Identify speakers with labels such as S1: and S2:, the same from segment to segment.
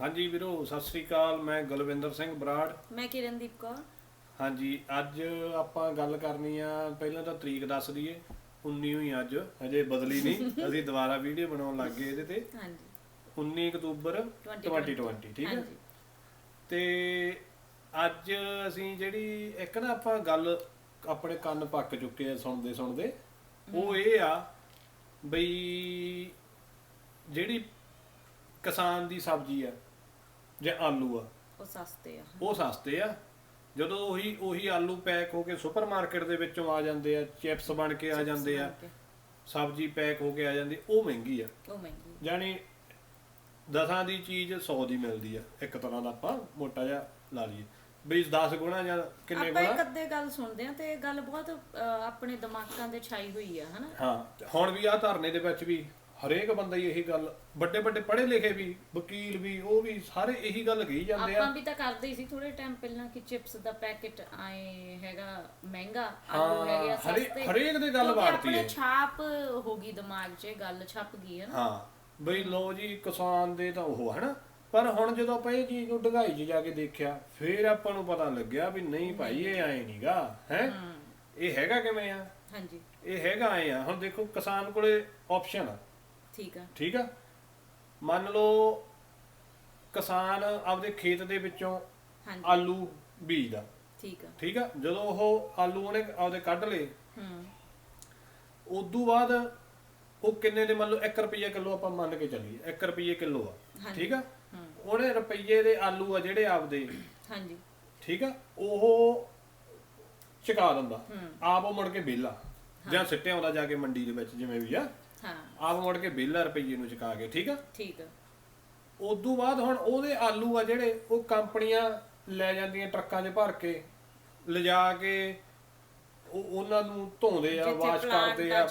S1: ਹਾਂਜੀ ਵੀਰੋ, ਸਤਿ ਸ੍ਰੀ ਅਕਾਲ। ਮੈਂ ਗੁਲਵਿੰਦਰ ਸਿੰਘ ਬਰਾੜ।
S2: ਮੈਂ ਕਿਰਨਦੀਪ ਕੌਰ।
S1: ਹਾਂਜੀ, ਅੱਜ ਆਪਾਂ ਗੱਲ ਕਰਨੀ ਆ। ਪਹਿਲਾਂ ਤਾਂ ਤਰੀਕ ਦੱਸ ਦਈਏ, 19 ਹੋਈ ਅੱਜ, ਹਜੇ ਬਦਲੀ ਨਹੀਂ। ਅਸੀਂ ਦੁਬਾਰਾ ਵੀਡੀਓ ਬਣਾਉਣ ਲੱਗ ਗਏ ਇਹਦੇ ਤੇ।
S2: ਹਾਂਜੀ
S1: 19 ਅਕਤੂਬਰ 2020, ਠੀਕ ਹੈ।
S2: ਹਾਂਜੀ
S1: ਤੇ ਅੱਜ ਅਸੀਂ ਜਿਹੜੀ ਇੱਕ ਨਾ ਆਪਾਂ ਗੱਲ, ਆਪਣੇ ਕੰਨ ਪੱਕ ਚੁੱਕੇ ਆ ਸੁਣਦੇ ਸੁਣਦੇ। ਉਹ ਇਹ ਆ ਬਈ ਜਿਹੜੀ ਕਿਸਾਨ ਦੀ ਸਬਜ਼ੀ ਆ ਜਾਂ ਆਲੂ ਆ,
S2: ਉਹ ਸਸਤੇ ਆ।
S1: ਉਹ ਸਸਤੇ ਆ। ਜਦੋਂ ਉਹੀ ਆਲੂ ਪੈਕ ਹੋ ਕੇ ਸੁਪਰਮਾਰਕੀਟ ਦੇ ਵਿੱਚੋਂ ਆ ਜਾਂਦੇ ਆ, ਚਿਪਸ ਬਣ ਕੇ ਆ ਜਾਂਦੇ ਆ, ਸਬਜ਼ੀ ਪੈਕ ਹੋ ਕੇ ਆ ਜਾਂਦੀ, ਉਹ ਮਹਿੰਗੀ ਆ।
S2: ਉਹ ਮਹਿੰਗੀ
S1: ਜਾਣੀ 10 ਦੀ ਚੀਜ਼ 100 ਦੀ ਮਿਲਦੀ ਆ। ਇੱਕ ਤਰ੍ਹਾਂ ਦਾ ਆਪਾਂ ਮੋਟਾ ਜਿਹਾ ਲਾ ਲਈਏ ਬਈ 10 ਗੁਣਾ ਜਾਂ ਕਿੰਨੇ
S2: ਆਪਾਂ
S1: ਗੁਣਾ।
S2: ਇੱਕ ਅੱਧੇ ਗੱਲ ਸੁਣਦੇ ਆ ਤੇ ਇਹ ਗੱਲ ਬਹੁਤ ਆਪਣੇ ਦਿਮਾਗਾਂ ਦੇ ਛਾਈ ਹੋਈ ਆ, ਹਨਾ।
S1: ਹਾਂ, ਹੁਣ ਵੀ ਆ ਧਰਨੇ ਦੇ ਵਿੱਚ ਵੀ ਹਰੇਕ ਬੰਦਾ ਹੀ ਇਹੀ ਗੱਲ, ਵੱਡੇ ਵੱਡੇ ਪੜ੍ਹੇ ਲਿਖੇ ਵੀ, ਵਕੀਲ ਵੀ, ਉਹ ਵੀ ਸਾਰੇ ਇਹੀ ਗੱਲ ਕਹੀ ਜਾਂਦੇ ਆ।
S2: ਆਪਾਂ ਵੀ ਤਾਂ ਕਰਦੇ ਹੀ ਸੀ ਥੋੜੇ ਟਾਈਮ ਪਹਿਲਾਂ ਕਿ ਚਿਪਸ ਦਾ ਪੈਕੇਟ ਆਏ ਹੈਗਾ ਮਹਿੰਗਾ, ਆਲੂ ਹੈਗੇ ਆ ਸਸਤੇ।
S1: ਹਰੇਕ ਦੀ ਗੱਲ ਵਾਰਤੀ ਹੈ।
S2: ਆਪਣੇ ਛਾਪ ਹੋ ਗਈ ਦਿਮਾਗ 'ਚ, ਗੱਲ ਛਪ ਗਈ ਹੈ ਨਾ।
S1: ਹਾਂ ਬਈ ਲੋ ਜੀ, ਕਿਸਾਨ ਦੇ ਤਾਂ ਉਹ ਹਨਾ। ਪਰ ਹੁਣ ਜਦੋਂ ਆਪਾਂ ਇਹ ਚੀਜ਼ ਨੂੰ ਡੂੰਘਾਈ 'ਚ ਜਾ ਕੇ ਦੇਖਿਆ, ਫਿਰ ਆਪਾਂ ਨੂੰ ਪਤਾ ਲੱਗਿਆ ਵੀ ਨਹੀਂ ਭਾਈ, ਇਹ ਐ ਨਹੀਂਗਾ ਹੈ। ਇਹ ਹੈਗਾ ਕਿਵੇਂ ਆ?
S2: ਹਾਂਜੀ,
S1: ਇਹ ਹੈਗਾ ਐ ਆ। ਹੁਣ ਦੇਖੋ, ਕਿਸਾਨ ਕੋਲੇ ਆਪਸ਼ਨ ਆ। ਠੀਕ ਆ। ਮੰਨ ਲਓ ਕਿਸਾਨ ਆਪਦੇ ਖੇਤ ਦੇ ਵਿੱਚੋਂ ਆਲੂ ਬੀਜਦਾ। ਠੀਕ ਆ। ਜਦੋਂ ਉਹ ਆਲੂ ਉਹਨੇ ਆਪਦੇ ਕੱਢ ਲਏ, ਉਦੋਂ ਬਾਅਦ ਉਹ ਕਿੰਨੇ ਦੇ, ਮੰਨ ਲਓ 1 ਰੁਪਈਆ ਕਿਲੋ ਆਪਾਂ ਮੰਨ ਕੇ ਚੱਲੀਏ, 1 ਰੁਪਈਏ ਕਿਲੋ ਆ। ਠੀਕ ਆ। ਉਹਨੇ ਰੁਪਈਏ ਦੇ ਆਲੂ ਆ ਜਿਹੜੇ ਆਪਦੇ, ਠੀਕ ਆ, ਉਹ ਚੁਕਾ ਦਿੰਦਾ ਆਪ। ਉਹ ਮੁੜ ਕੇ ਵਿਹਲਾ ਜਾਂ ਸਿੱਟਿਆ ਆਉਂਦਾ ਜਾ ਕੇ ਮੰਡੀ ਦੇ ਵਿੱਚ, ਜਿਵੇਂ ਵੀ ਆ, ਆਪ ਮੁੜ ਕੇ ਵਿਹਲਾ ਰੁਪਈਏ ਨੂੰ ਚੁਕਾ ਕੇ। ਠੀਕ ਆ। ਉਦੋਂ ਬਾਅਦ ਹੁਣ ਉਹਦੇ ਆਲੂ ਆ ਜਿਹੜੇ, ਉਹ ਕੰਪਨੀਆਂ ਲੈ ਜਾਂਦੀਆਂ ਟਰੱਕਾਂ 'ਚ ਭਰ ਕੇ, ਲਿਜਾ ਕੇ ਉਹਨਾਂ ਨੂੰ ਧੋਂਦੇ ਆ, ਵਾਸ਼ ਕਰਦੇ ਆ।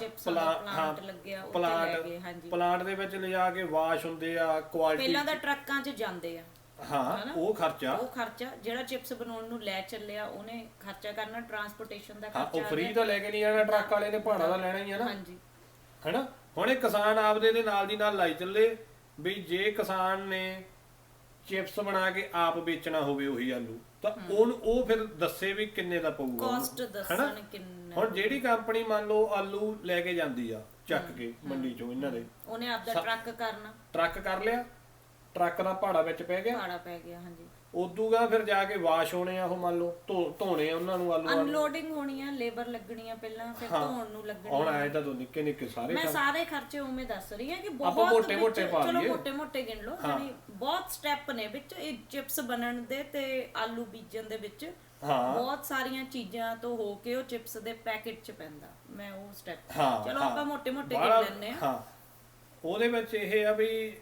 S1: ਪਲਾਂਟ ਦੇ ਵਿੱਚ ਲਿਜਾ ਕੇ ਵਾਸ਼ ਹੁੰਦੇ ਆ। ਕੁਆਲਿਟੀ
S2: ਪਹਿਲਾਂ ਤਾਂ ਟਰੱਕਾਂ 'ਚ ਜਾਂਦੇ ਆ।
S1: ਹਾਂ, ਉਹ ਖਰਚਾ
S2: ਜਿਹੜਾ ਚਿਪਸ ਬਣਾਉਣ ਨੂੰ ਲੈ ਚੱਲਿਆ, ਉਹਨੇ ਖਰਚਾ ਕਰਨਾ, ਟਰਾਂਸਪੋਰਟੇਸ਼ਨ ਦਾ ਖਰਚਾ।
S1: ਉਹ ਫ੍ਰੀ ਤਾਂ ਲੈ ਕੇ ਨਹੀਂ ਜਾਣਾ, ਟਰੱਕ ਵਾਲੇ ਨੇ ਭਾੜਾ ਤਾਂ ਲੈਣਾ ਹੀ ਆ ਨਾ। ਹੈਨਾ। ਹੁਣ ਇਹ ਕਿਸਾਨ ਆਪਦੇ ਦੇ ਨਾਲ ਦੀ ਨਾਲ ਲਾਈ ਚੱਲੇ ਵੀ ਜੇ ਕਿਸਾਨ ਨੇ ਚਿਪਸ ਬਣਾ ਕੇ ਆਪ ਵੇਚਣਾ ਹੋਵੇ ਉਹੀ ਆਲੂ, ਤਾਂ ਉਹ ਫਿਰ ਦੱਸੇ ਵੀ ਕਿੰਨੇ ਦਾ ਪਊਗਾ,
S2: ਕਾਸਟ ਦੱਸਣ ਕਿੰਨਾ।
S1: ਹੁਣ ਜਿਹੜੀ ਕੰਪਨੀ ਮੰਨ ਲਓ ਆਲੂ ਲੈ ਕੇ ਜਾਂਦੀ ਆ ਚੱਕ ਕੇ ਮੰਡੀ ਚੋਂ, ਇਹਨਾਂ ਦੇ
S2: ਉਹਨੇ ਆਪਦਾ
S1: ਟਰੱਕ ਕਰ ਲਿਆ, ਟਰੱਕ ਦਾ ਭਾੜਾ ਵਿੱਚ ਪੈ ਗਿਆ।
S2: ਹਾਂਜੀ।
S1: ਉਦੂਗਾ ਫਿਰ ਜਾ ਕੇ ਵਾਸ਼ ਹੋਣੇ ਆ, ਉਹ ਮੰਨ ਲਓ ਧੋਣੇ ਆ ਉਹਨਾਂ ਨੂੰ, ਆਲੂ
S2: ਅਨਲੋਡਿੰਗ ਹੋਣੀ ਆ, ਲੇਬਰ ਲੱਗਣੀ ਆ ਪਹਿਲਾਂ, ਫਿਰ ਧੋਣ ਨੂੰ ਲੱਗਣੀ।
S1: ਹੁਣ ਆਏ ਤਾਂ ਦੋ ਨਿੱਕੇ ਨਿੱਕੇ ਸਾਰੇ,
S2: ਮੈਂ ਸਾਰੇ ਖਰਚੇ ਉਵੇਂ ਦੱਸ ਰਹੀ ਆ ਕਿ ਬਹੁਤ
S1: ਮੋਟੇ ਮੋਟੇ ਪਾ ਲਈਏ,
S2: ਚਲੋ ਮੋਟੇ ਮੋਟੇ ਗਿਣ ਲਓ। ਯਾਨੀ ਬਹੁਤ ਸਟੈਪ ਨੇ ਵਿੱਚ ਇਹ ਚਿਪਸ ਬਣਨ ਦੇ ਤੇ ਆਲੂ ਬੀਜਣ ਦੇ ਵਿੱਚ। ਬਹੁਤ ਸਾਰੀਆਂ ਚੀਜ਼ਾਂ ਤੋਂ ਹੋ ਕੇ ਉਹ ਚਿਪਸ ਦੇ ਪੈਕੇਟ 'ਚ ਪੈਂਦਾ। ਮੈਂ ਉਹ ਸਟੈਪ, ਚਲੋ ਆਪਾਂ ਮੋਟੇ ਮੋਟੇ ਗਿਣ ਲੈਂਦੇ ਆ।
S1: ਉਹਦੇ ਵਿੱਚ ਇਹ ਆ ਵੀ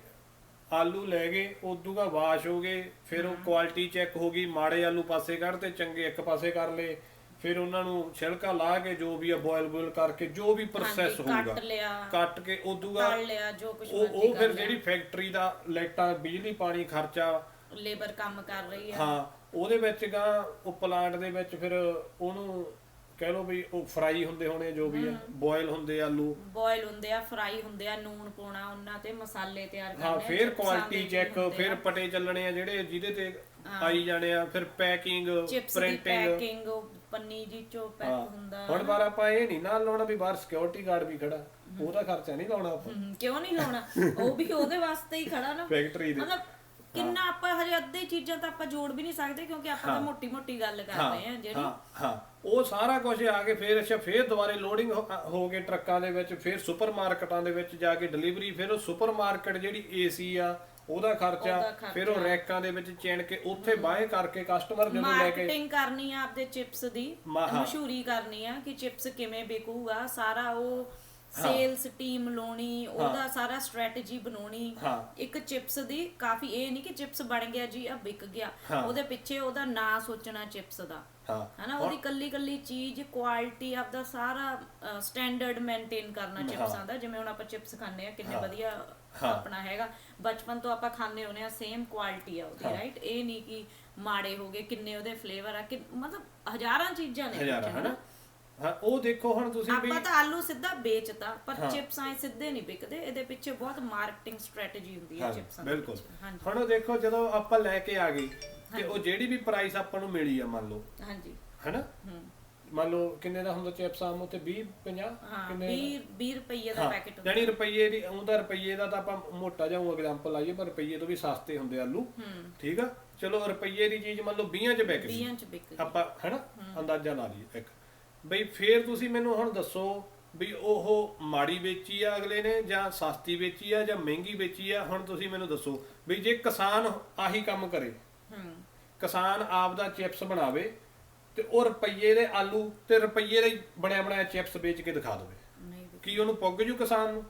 S1: ਆਲੂ ਲੈ ਗਏ, ਉਦੋਂ ਦਾ ਵਾਸ਼ ਹੋ ਗਏ, ਫਿਰ ਉਹ ਕੁਆਲਿਟੀ ਚੈੱਕ ਹੋ ਗਈ, ਮਾੜੇ ਆਲੂ ਪਾਸੇ ਕੱਢਤੇ, ਚੰਗੇ ਇੱਕ ਪਾਸੇ ਕਰ ਲਏ, ਫਿਰ ਉਹਨਾਂ ਨੂੰ ਛਿਲਕਾ ਲਾ ਕੇ ਜੋ ਵੀ ਆ ਬੋਇਲ ਕਰਕੇ, ਜੋ ਵੀ ਪ੍ਰੋਸੈਸ ਹੋਊਗਾ ਕੱਟ ਕੇ, ਉਦੋਂ ਦਾ ਉਹ ਫਿਰ ਜਿਹੜੀ ਫੈਕਟਰੀ ਦਾ ਲਾਈਟਾਂ, ਬਿਜਲੀ, ਪਾਣੀ, ਖਰਚਾ,
S2: ਲੇਬਰ ਕੰਮ ਕਰ ਰਹੀ ਆ।
S1: ਹਾਂ, ਉਹਦੇ ਵਿੱਚ ਗਾ ਉਹ ਪਲਾਂਟ ਦੇ ਵਿੱਚ ਫਿਰ ਉਹਨੂੰ ਕਹਿ ਲਓ ਵੀ ਉਹ ਫਰਾਈ ਹੁੰਦੇ ਹੋਣੇ, ਜੋ ਵੀ ਆ, ਬੋਇਲ ਹੁੰਦੇ ਆਲੂ,
S2: ਬੋਇਲ ਹੁੰਦੇ ਆ, ਫਰਾਈ ਹੁੰਦੇ ਆ, ਨੂਣ ਪਾਉਣਾ ਉਹਨਾਂ ਤੇ, ਮਸਾਲੇ ਤਿਆਰ ਕਰਨੇ।
S1: ਹਾਂ, ਫਿਰ ਕੁਆਲਿਟੀ ਚੈੱਕ, ਫਿਰ ਪਟੇ ਚੱਲਣੇ ਆ ਜਿਹੜੇ ਜਿਹਦੇ ਤੇ ਆਈ ਜਾਣੇ ਆ, ਫਿਰ ਪੈਕਿੰਗ,
S2: ਪ੍ਰਿੰਟਿੰਗ, ਪੰਨੀ ਜੀ ਚੋਂ ਪੈਕ ਹੁੰਦਾ।
S1: ਹੁਣ ਬਾਰ ਆਪਾਂ ਇਹ ਨਹੀਂ ਨਾਲ ਲਾਉਣਾ ਵੀ ਬਾਹਰ ਸਿਕਿਉਰਿਟੀ ਗਾਰਡ ਵੀ ਖੜਾ, ਉਹਦਾ ਖਰਚਾ ਨਹੀਂ ਲਾਉਣਾ ਆਪਾਂ।
S2: ਕਿਉਂ ਨਹੀਂ ਲਾਉਣਾ? ਉਹ ਵੀ ਉਹਦੇ ਵਾਸਤੇ ਹੀ ਖੜਾ ਨਾ,
S1: ਫੈਕਟਰੀ ਦੇ।
S2: ਮਤਲਬ ਕਿੰਨਾ ਆਪਾਂ ਹਜੇ ਅੱਧੇ ਚੀਜ਼ਾਂ ਤਾਂ ਆਪਾਂ ਜੋੜ ਵੀ ਨਹੀਂ ਸਕਦੇ, ਕਿਉਂਕਿ ਆਪਾਂ ਤਾਂ ਮੋਟੀ ਮੋਟੀ ਗੱਲ ਕਰ ਰਹੇ ਆ ਜਿਹੜੀ।
S1: ਹਾਂ, ਉਹ ਸਾਰਾ ਕੁਝ ਆ ਕੇ ਫਿਰ ਦੁਬਾਰੇ ਲੋਡਿੰਗ ਹੋ ਕੇ ਟਰੱਕਾਂ ਦੇ ਵਿੱਚ, ਫਿਰ ਸੁਪਰਮਾਰਕਟਾਂ ਦੇ ਵਿੱਚ ਜਾ ਕੇ ਡਿਲੀਵਰੀ, ਫਿਰ ਉਹ ਸੁਪਰਮਾਰਕਟ ਜਿਹੜੀ ਏਸੀ ਆ ਉਹਦਾ ਖਰਚਾ, ਫਿਰ ਉਹ ਰੈਕਾਂ ਦੇ ਵਿੱਚ ਚਿਣ ਕੇ ਉੱਥੇ ਬਾਏ ਕਰਕੇ ਕਸਟਮਰ ਜਦੋਂ ਲੈ ਕੇ
S2: ਮਾਰਕੀਟਿੰਗ ਕਰਨੀ ਆ ਆਪਦੇ ਚਿਪਸ ਦੀ, ਮਸ਼ਹੂਰੀ ਕਰਨੀ ਆ ਕਿ ਚਿਪਸ ਕਿਵੇਂ ਵਿਕੂਗਾ, ਸਾਰਾ ਉਹ ਸੇਲਸ ਟੀਮ ਲਾਉਣੀ, ਉਹਦਾ ਸਾਰਾ ਸਟ੍ਰੈਟਜੀ ਬਣਾਉਣੀ ਇੱਕ ਚਿਪਸ ਦੀ। ਕਾਫੀ ਇਹ ਨਹੀਂ ਕਿ ਚਿਪਸ ਬਣ ਗਿਆ ਜੀ ਆ ਵਿਕ ਗਿਆ, ਉਹਦੇ ਪਿੱਛੇ ਉਹਦਾ ਨਾਂ ਸੋਚਣਾ ਚਿਪਸ ਦਾ, ਹਨਾ। ਉਹਦੀ ਕੱਲੀ ਕੱਲੀ ਚੀਜ਼, ਕੁਆਲਿਟੀ, ਆਪਦਾ ਸਾਰਾ ਸਟੈਂਡਰਡ ਮੇਨਟੇਨ ਕਰਨਾ ਚਿਪਸਾਂ ਦਾ। ਜਿਵੇਂ ਹੁਣ ਆਪਾਂ ਚਿਪਸ ਖਾਂਦੇ ਆ, ਕਿੰਨੇ ਵਧੀਆ ਆਪਣਾ ਹੈਗਾ, ਬਚਪਨ ਤੋਂ ਆਪਾਂ ਖਾਂਦੇ ਹੁੰਦੇ ਆ, ਸੇਮ ਕੁਆਲਿਟੀ ਆ ਉਹਦੀ, ਰਾਈਟ। ਇਹ ਨਹੀਂ ਕਿ ਮਾੜੇ ਹੋ ਗਏ, ਕਿੰਨੇ ਉਹਦੇ ਫਲੇਵਰ ਆ, ਮਤਲਬ ਹਜ਼ਾਰਾਂ ਚੀਜ਼ਾਂ ਨੇ, ਹਨਾ।
S1: ਹਾਂ ਉਹ ਦੇਖੋ ਹੁਣ ਤੁਸੀਂ ਵੀ
S2: ਆਪਾਂ ਤਾਂ ਆਲੂ ਸਿੱਧਾ ਵੇਚਤਾ, ਪਰ ਚਿਪਸ ਐ ਸਿੱਧੇ ਨਹੀਂ ਵਿਕਦੇ, ਇਹਦੇ ਪਿੱਛੇ ਬਹੁਤ ਮਾਰਕੀਟਿੰਗ ਸਟ੍ਰੈਟਜੀ ਹੁੰਦੀ ਹੈ ਚਿਪਸਾਂ ਦੀ।
S1: ਬਿਲਕੁਲ। ਹੁਣ ਉਹ ਦੇਖੋ ਜਦੋਂ ਆਪਾਂ ਲੈ ਕੇ ਆ ਗਏ ਤੇ ਉਹ ਜਿਹੜੀ ਵੀ ਪ੍ਰਾਈਸ ਆਪਾਂ ਨੂੰ ਮਿਲੀ ਆ ਮੰਨ ਲਓ, ਹਾਂਜੀ ਹੈਨਾ, ਮੰਨ ਲਓ ਕਿੰਨੇ ਦਾ ਹੁੰਦਾ ਚਿਪਸ ਆਮ ਉੱਤੇ 20 50
S2: ਕਿੰਨੇ 20 ਰੁਪਏ ਦਾ ਪੈਕੇਟ ਹੁੰਦਾ,
S1: ਯਾਨੀ ਰੁਪਈਏ ਦੀ ਉਹਦਾ ਰੁਪਈਏ ਦਾ ਤਾਂ ਆਪਾਂ ਮੋਟਾ ਜਿਹਾ ਐਗਜ਼ਾਮਪਲ ਲਾਈਏ, ਪਰ ਰੁਪਈਏ ਤੋਂ ਵੀ ਸਸਤੇ ਹੁੰਦੇ ਆਲੂ, ਠੀਕ ਆ। ਚਲੋ ਰੁਪਈਏ ਦੀ ਚੀਜ਼ ਮੰਨ ਲਓ 20 ਚ ਵਿਕ ਗਈ, ਆਪਾਂ ਹੈਨਾ ਅੰਦਾਜ਼ਾ ਲਾ ਲਈਏ ਇੱਕ ਬਈ, ਫੇਰ ਤੁਸੀਂ ਮੈਨੂੰ ਹੁਣ ਦੱਸੋ ਵੀ ਉਹ ਮਾੜੀ ਵੇਚੀ ਆ ਅਗਲੇ ਨੇ ਜਾਂ ਸਸਤੀ ਵੇਚੀ ਆ ਜਾਂ ਮਹਿੰਗੀ ਵੇਚੀ ਆ। ਹੁਣ ਤੁਸੀਂ ਮੈਨੂੰ ਦੱਸੋ ਵੀ ਜੇ ਕਿਸਾਨ ਆਹੀ ਕੰਮ ਕਰੇ, ਕਿਸਾਨ ਆਪ ਦਾ ਚਿਪਸ ਬਣਾਵੇ ਤੇ ਉਹ ਰੁਪਈਏ ਦੇ ਆਲੂ ਤੇ ਰੁਪਈਏ ਦਾ ਹੀ ਬਣਿਆ ਬਣਾਇਆ ਚਿਪਸ ਵੇਚ ਕੇ ਦਿਖਾ ਦੇਵੇ, ਕੀ ਉਹਨੂੰ ਪੁੱਗ ਜੂ ਕਿਸਾਨ ਨੂੰ?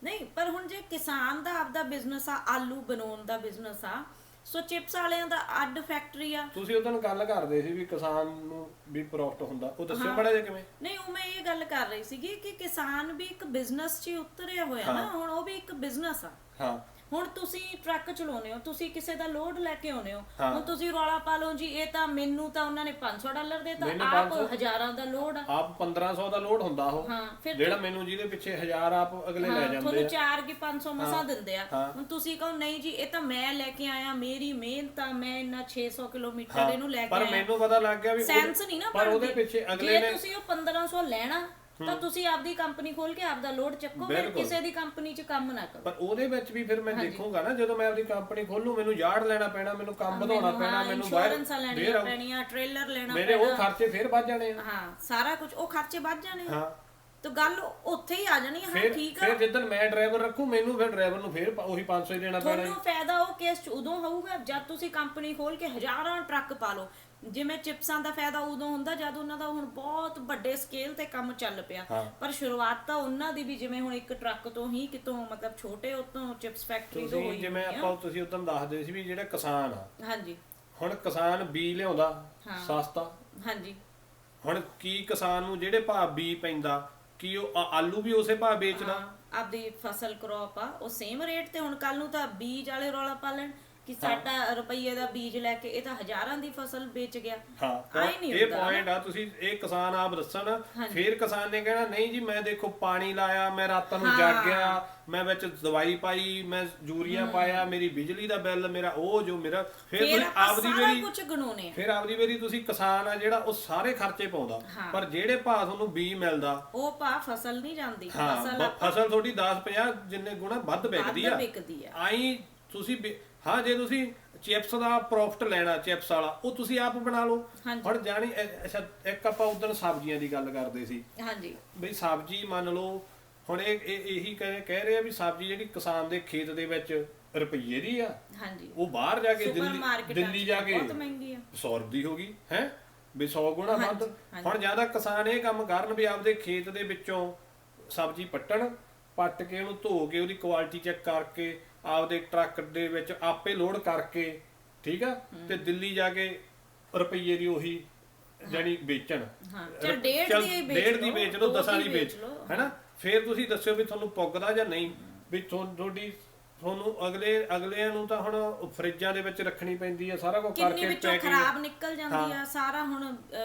S2: ਨਹੀਂ, ਪਰ ਹੁਣ ਜੇ ਕਿਸਾਨ ਦਾ ਆਪਦਾ ਬਿਜ਼ਨਸ ਆ, ਆਲੂ ਬਣਾਉਣ ਦਾ ਬਿਜ਼ਨਸ ਆ, ਸੋ ਚਿਪਸ ਵਾਲਿਆਂ ਦਾ ਅੱਡ ਫੈਕਟਰੀ ਆ। ਤੁਸੀਂ
S1: ਉਦੋਂ ਗੱਲ ਕਰਦੇ ਸੀ ਵੀ ਕਿਸਾਨ ਨੂੰ ਵੀ ਪ੍ਰੋਫਿਟ ਹੁੰਦਾ, ਉਹ ਦੱਸਿਓ ਬੜਾ ਜਿਹਾ ਕਿਵੇਂ?
S2: ਨਹੀਂ, ਉਹ ਮੈਂ ਇਹ ਗੱਲ ਕਰ ਰਹੀ ਸੀਗੀ ਕਿ ਕਿਸਾਨ ਵੀ ਇੱਕ ਬਿਜ਼ਨਸ 'ਚ ਉਤਰਿਆ ਹੋਇਆ ਨਾ, ਹੁਣ ਉਹ ਵੀ ਇੱਕ ਬਿਜ਼ਨਸ ਆ। ਹਾਂ, ਹੁਣ ਤੁਸੀਂ ਟਰੱਕ ਚਲਾਉਂਦੇ ਹੋ, ਤੁਸੀਂ ਕਿਸੇ ਦਾ ਲੋਡ ਲੈ ਕੇ ਆਉਂਦੇ ਹੋ, ਹੁਣ ਤੁਸੀਂ ਰੌਲਾ ਪਾ ਲਓ ਜੀ ਇਹ ਤਾਂ ਮੈਨੂੰ ਤਾਂ ਉਹਨਾਂ ਨੇ $500 ਦੇਤਾ, ਆਪ ਹਜ਼ਾਰਾਂ ਦਾ ਲੋਡ ਆ, ਆਪ
S1: 1500 ਦਾ ਲੋਡ ਹੁੰਦਾ ਉਹ, ਜਿਹੜਾ ਮੈਨੂੰ ਜਿਹਦੇ ਪਿੱਛੇ 1000 ਆਪ ਅਗਲੇ ਲੈ ਜਾਂਦੇ ਆ,
S2: ਤੁਹਾਨੂੰ 4 ਕਿ 500 ਮਸਾਂ ਦਿੰਦੇ ਆ। ਹੁਣ ਤੁਸੀਂ ਕਹੋ ਨਹੀਂ ਜੀ ਇਹ ਤਾਂ ਮੈਂ ਲੈ ਕੇ ਆਇਆ, ਮੇਰੀ ਮਿਹਨਤ ਆ, ਮੈਂ ਇੰਨਾ 600 ਕਿਲੋਮੀਟਰ ਇਹਨੂੰ ਲੈ ਕੇ ਆਇਆ,
S1: ਪਰ ਮੈਨੂੰ ਪਤਾ ਲੱਗ ਗਿਆ ਵੀ
S2: ਸੈਂਸ ਨਹੀਂ ਨਾ
S1: ਪਰ ਉਹਦੇ ਪਿੱਛੇ ਅਗਲੇ ਨੇ,
S2: ਜੇ ਤੁਸੀਂ ਉਹ 1500 ਲੈਣਾ ਤਾਂ ਤੁਸੀਂ ਆਪਦੀ ਕੰਪਨੀ ਖੋਲ ਕੇ ਆਪਦਾ ਲੋਡ ਚੱਕੋ, ਫਿਰ ਕਿਸੇ ਦੀ ਕੰਪਨੀ 'ਚ ਕੰਮ ਨਾ ਕਰੋ।
S1: ਪਰ ਉਹਦੇ ਵਿੱਚ ਵੀ ਫਿਰ ਮੈਂ ਦੇਖੂੰਗਾ ਨਾ, ਜਦੋਂ ਮੈਂ ਆਪਦੀ ਕੰਪਨੀ ਖੋਲੂ ਮੈਨੂੰ ਯਾਰਡ ਲੈਣਾ ਪੈਣਾ, ਮੈਨੂੰ ਕੰਮ ਵਧਾਉਣਾ ਪੈਣਾ, ਮੈਨੂੰ
S2: ਇੰਸ਼ੋਰੈਂਸਾਂ ਲੈਣੀਆਂ ਪੈਣੀਆਂ, ਟ੍ਰੇਲਰ ਲੈਣਾ ਪੈਣਾ,
S1: ਮੇਰੇ ਉਹ ਖਰਚੇ ਫਿਰ ਵੱਧ ਜਾਣੇ ਆ।
S2: ਹਾਂ, ਸਾਰਾ ਕੁਝ ਉਹ ਖਰਚੇ ਵੱਧ ਜਾਣੇ ਆ। ਤਾਂ ਗੱਲ ਉੱਥੇ ਹੀ ਆ ਜਾਣੀ ਹੈ। ਹਾਂ ਠੀਕ ਆ,
S1: ਫਿਰ ਜਿੱਦਣ ਮੈਂ ਡਰਾਈਵਰ ਰੱਖੂ ਮੈਨੂੰ ਫਿਰ ਡਰਾਈਵਰ ਨੂੰ ਫਿਰ ਉਹੀ 500 ਹੀ ਦੇਣਾ ਪੈਣਾ।
S2: ਤੁਹਾਨੂੰ ਫਾਇਦਾ ਉਹ ਕੇਸ 'ਚ ਉਦੋਂ ਹੋਊਗਾ ਜਦ ਤੁਸੀਂ ਕੰਪਨੀ ਖੋਲ ਕੇ ਹਜ਼ਾਰਾਂ ਟਰੱਕ ਪਾ ਲਓ। ਜਿਵੇਂ ਚਿਪਸਾਂ ਦਾ ਫਾਇਦਾ ਉਦੋਂ ਹੁੰਦਾ ਜਦ ਉਹਨਾਂ ਦਾ ਹੁਣ ਬਹੁਤ ਵੱਡੇ ਸਕੇਲ ਤੇ ਕੰਮ ਚੱਲ ਪਿਆ, ਪਰ ਸ਼ੁਰੂਆਤ ਤਾਂ ਉਹਨਾਂ ਦੀ ਵੀ ਜਿਵੇਂ ਹੁਣ ਇੱਕ ਟਰੱਕ ਤੋਂ ਹੀ ਕਿਤੋਂ ਮਤਲਬ ਛੋਟੇ ਉਤੋਂ ਚਿਪਸ ਫੈਕਟਰੀ ਤੋਂ ਹੋਈ।
S1: ਜਿਵੇਂ ਆਪਾਂ ਤੁਸੀਂ ਉਦੋਂ ਦੱਸਦੇ ਸੀ ਵੀ ਜਿਹੜਾ ਕਿਸਾਨ ਆ,
S2: ਹਾਂਜੀ,
S1: ਹੁਣ ਕਿਸਾਨ ਬੀ ਲਿਆਉਂਦਾ ਸਸਤਾ,
S2: ਹਾਂਜੀ,
S1: ਹੁਣ ਕੀ ਕਿਸਾਨ ਨੂੰ ਜਿਹੜੇ ਭਾਅ ਬੀ ਪੈਂਦਾ ਕੀ ਉਹ ਆਲੂ ਵੀ ਉਸੇ ਭਾਅ ਵੇਚਦਾ?
S2: ਆਪਦੀ ਫਸਲ ਕ੍ਰੌਪ ਆ ਉਹ ਸੇਮ ਰੇਟ ਤੇ। ਹੁਣ ਕੱਲ ਨੂੰ ਤਾਂ ਬੀਜ ਵਾਲੇ ਰੌਲਾ ਪਾ ਲੈਣ ਕਿ ਸਾਡਾ ਰੁਪਈਏ ਦਾ ਬੀਜ ਲੈ ਕੇ ਇਹ ਤਾਂ ਹਜ਼ਾਰਾਂ ਦੀ ਫਸਲ ਵੇਚ ਗਿਆ।
S1: ਇਹ ਪੁਆਇੰਟ ਆ, ਤੁਸੀਂ ਇਹ ਕਿਸਾਨ ਆਪ ਦੱਸਣ, ਫਿਰ ਕਿਸਾਨ ਨੇ ਕਹਿਣਾ ਨਹੀਂ ਜੀ ਮੈਂ ਦੇਖੋ ਪਾਣੀ ਲਾਇਆ, ਮੈਂ ਰਾਤਾਂ ਨੂੰ ਜਾਗਿਆ, ਮੈਂ ਵਿੱਚ ਦਵਾਈ ਪਾਈ, ਮੈਂ ਯੂਰੀਆ ਪਾਇਆ, ਮੇਰੀ ਬਿਜਲੀ ਦਾ ਬਿੱਲ ਮੇਰਾ ਉਹ ਜੋ ਮੇਰਾ, ਫਿਰ ਤੁਸੀਂ ਆਪਦੀ ਵਾਰੀ
S2: ਕੁਝ ਗਣਾਉਣੇ ਆ,
S1: ਫਿਰ ਆਪਦੀ ਵਾਰੀ ਤੁਸੀਂ ਕਿਸਾਨ ਆ ਜਿਹੜਾ ਉਹ ਸਾਰੇ ਖਰਚੇ ਪਾਉਂਦਾ, ਪਰ ਜਿਹੜੇ ਭਾਅ ਤੁਹਾਨੂੰ ਬੀ ਮਿਲਦਾ ਉਹ
S2: ਭਾਅ ਫਸਲ ਨਹੀਂ ਜਾਂਦੀ,
S1: ਫਸਲ ਤੁਹਾਡੀ 10-50 ਜਿੰਨੇ ਗੁਣਾ ਵੱਧ ਵਿਕਦੀ ਆ। ਆਈ ਤੁਸੀਂ ਹਾਂ ਜੇ ਤੁਸੀਂ ਚਿਪਸ ਦਾ ਪ੍ਰੋਫਿਟ ਲੈਣਾ ਚਿਪਸ ਵਾਲਾ, ਉਹ ਤੁਸੀਂ ਆਪ ਬਣਾ ਲਓ। ਹੁਣ ਜਾਣੀ ਅੱਛਾ, ਇੱਕ ਆਪਾਂ ਉਦੋਂ ਸਬਜ਼ੀਆਂ ਦੀ ਗੱਲ ਕਰਦੇ ਸੀ, ਹਾਂਜੀ, ਬਈ ਸਬਜ਼ੀ ਮੰਨ ਲਓ ਹੁਣ ਇਹੀ ਕਹਿ ਰਹੇ ਆ ਵੀ ਸਬਜ਼ੀ ਜਿਹੜੀ ਕਿਸਾਨ ਦੇ ਖੇਤ ਦੇ ਵਿੱਚ ਰੁਪਈਏ ਦੀ ਆ, ਹਾਂਜੀ, ਉਹ ਬਾਹਰ ਜਾ ਕੇ ਦਿੱਲੀ ਜਾ ਕੇ 100 ਰੁਪਏ ਦੀ ਹੋ ਗਈ ਹੈ, ਵੀ 100 ਗੁਣਾ ਵੱਧ। ਹੁਣ ਜਿਆਦਾ ਕਿਸਾਨ ਇਹ ਕੰਮ ਕਰਨ ਵੀ ਆਪਦੇ ਖੇਤ ਦੇ ਵਿੱਚੋਂ ਸਬਜ਼ੀ ਪੱਟ ਕੇ ਉਹਨੂੰ ਧੋ ਕੇ ਉਹਦੀ ਕੁਆਲਿਟੀ ਚੈੱਕ ਕਰਕੇ ਆਪਦੇ ਟਰੱਕ ਦੇ ਵਿੱਚ ਆਪੇ ਲੋਡ ਕਰਕੇ, ਠੀਕ ਆ, ਤੇ ਦਿੱਲੀ ਜਾ ਕੇ ਰੁਪਈਏ ਦੀ ਉਹੀ ਜਾਨੀ ਵੇਚਣ, ਡੇਢ ਦੀ ਵੇਚ ਲਓ, 10 ਦੀ ਵੇਚ ਲਓ, ਹੈਨਾ। ਫਿਰ ਤੁਸੀਂ ਦੱਸਿਓ ਵੀ ਤੁਹਾਨੂੰ ਪੁੱਗਦਾ ਜਾਂ ਨਹੀਂ, ਵੀ ਤੁਹਾਨੂੰ ਅਗਲਿਆਂ ਨੂੰ ਤਾਂ ਹੁਣ ਫਰਿੱਜਾਂ ਦੇ ਵਿੱਚ ਰੱਖਣੀ ਪੈਂਦੀ ਆ, ਸਾਰਾ ਕੁਝ ਕਰਕੇ
S2: ਵਿੱਚੋਂ ਖਰਾਬ ਨਿਕਲ ਜਾਂਦੀ ਆ ਸਾਰਾ, ਹੁਣ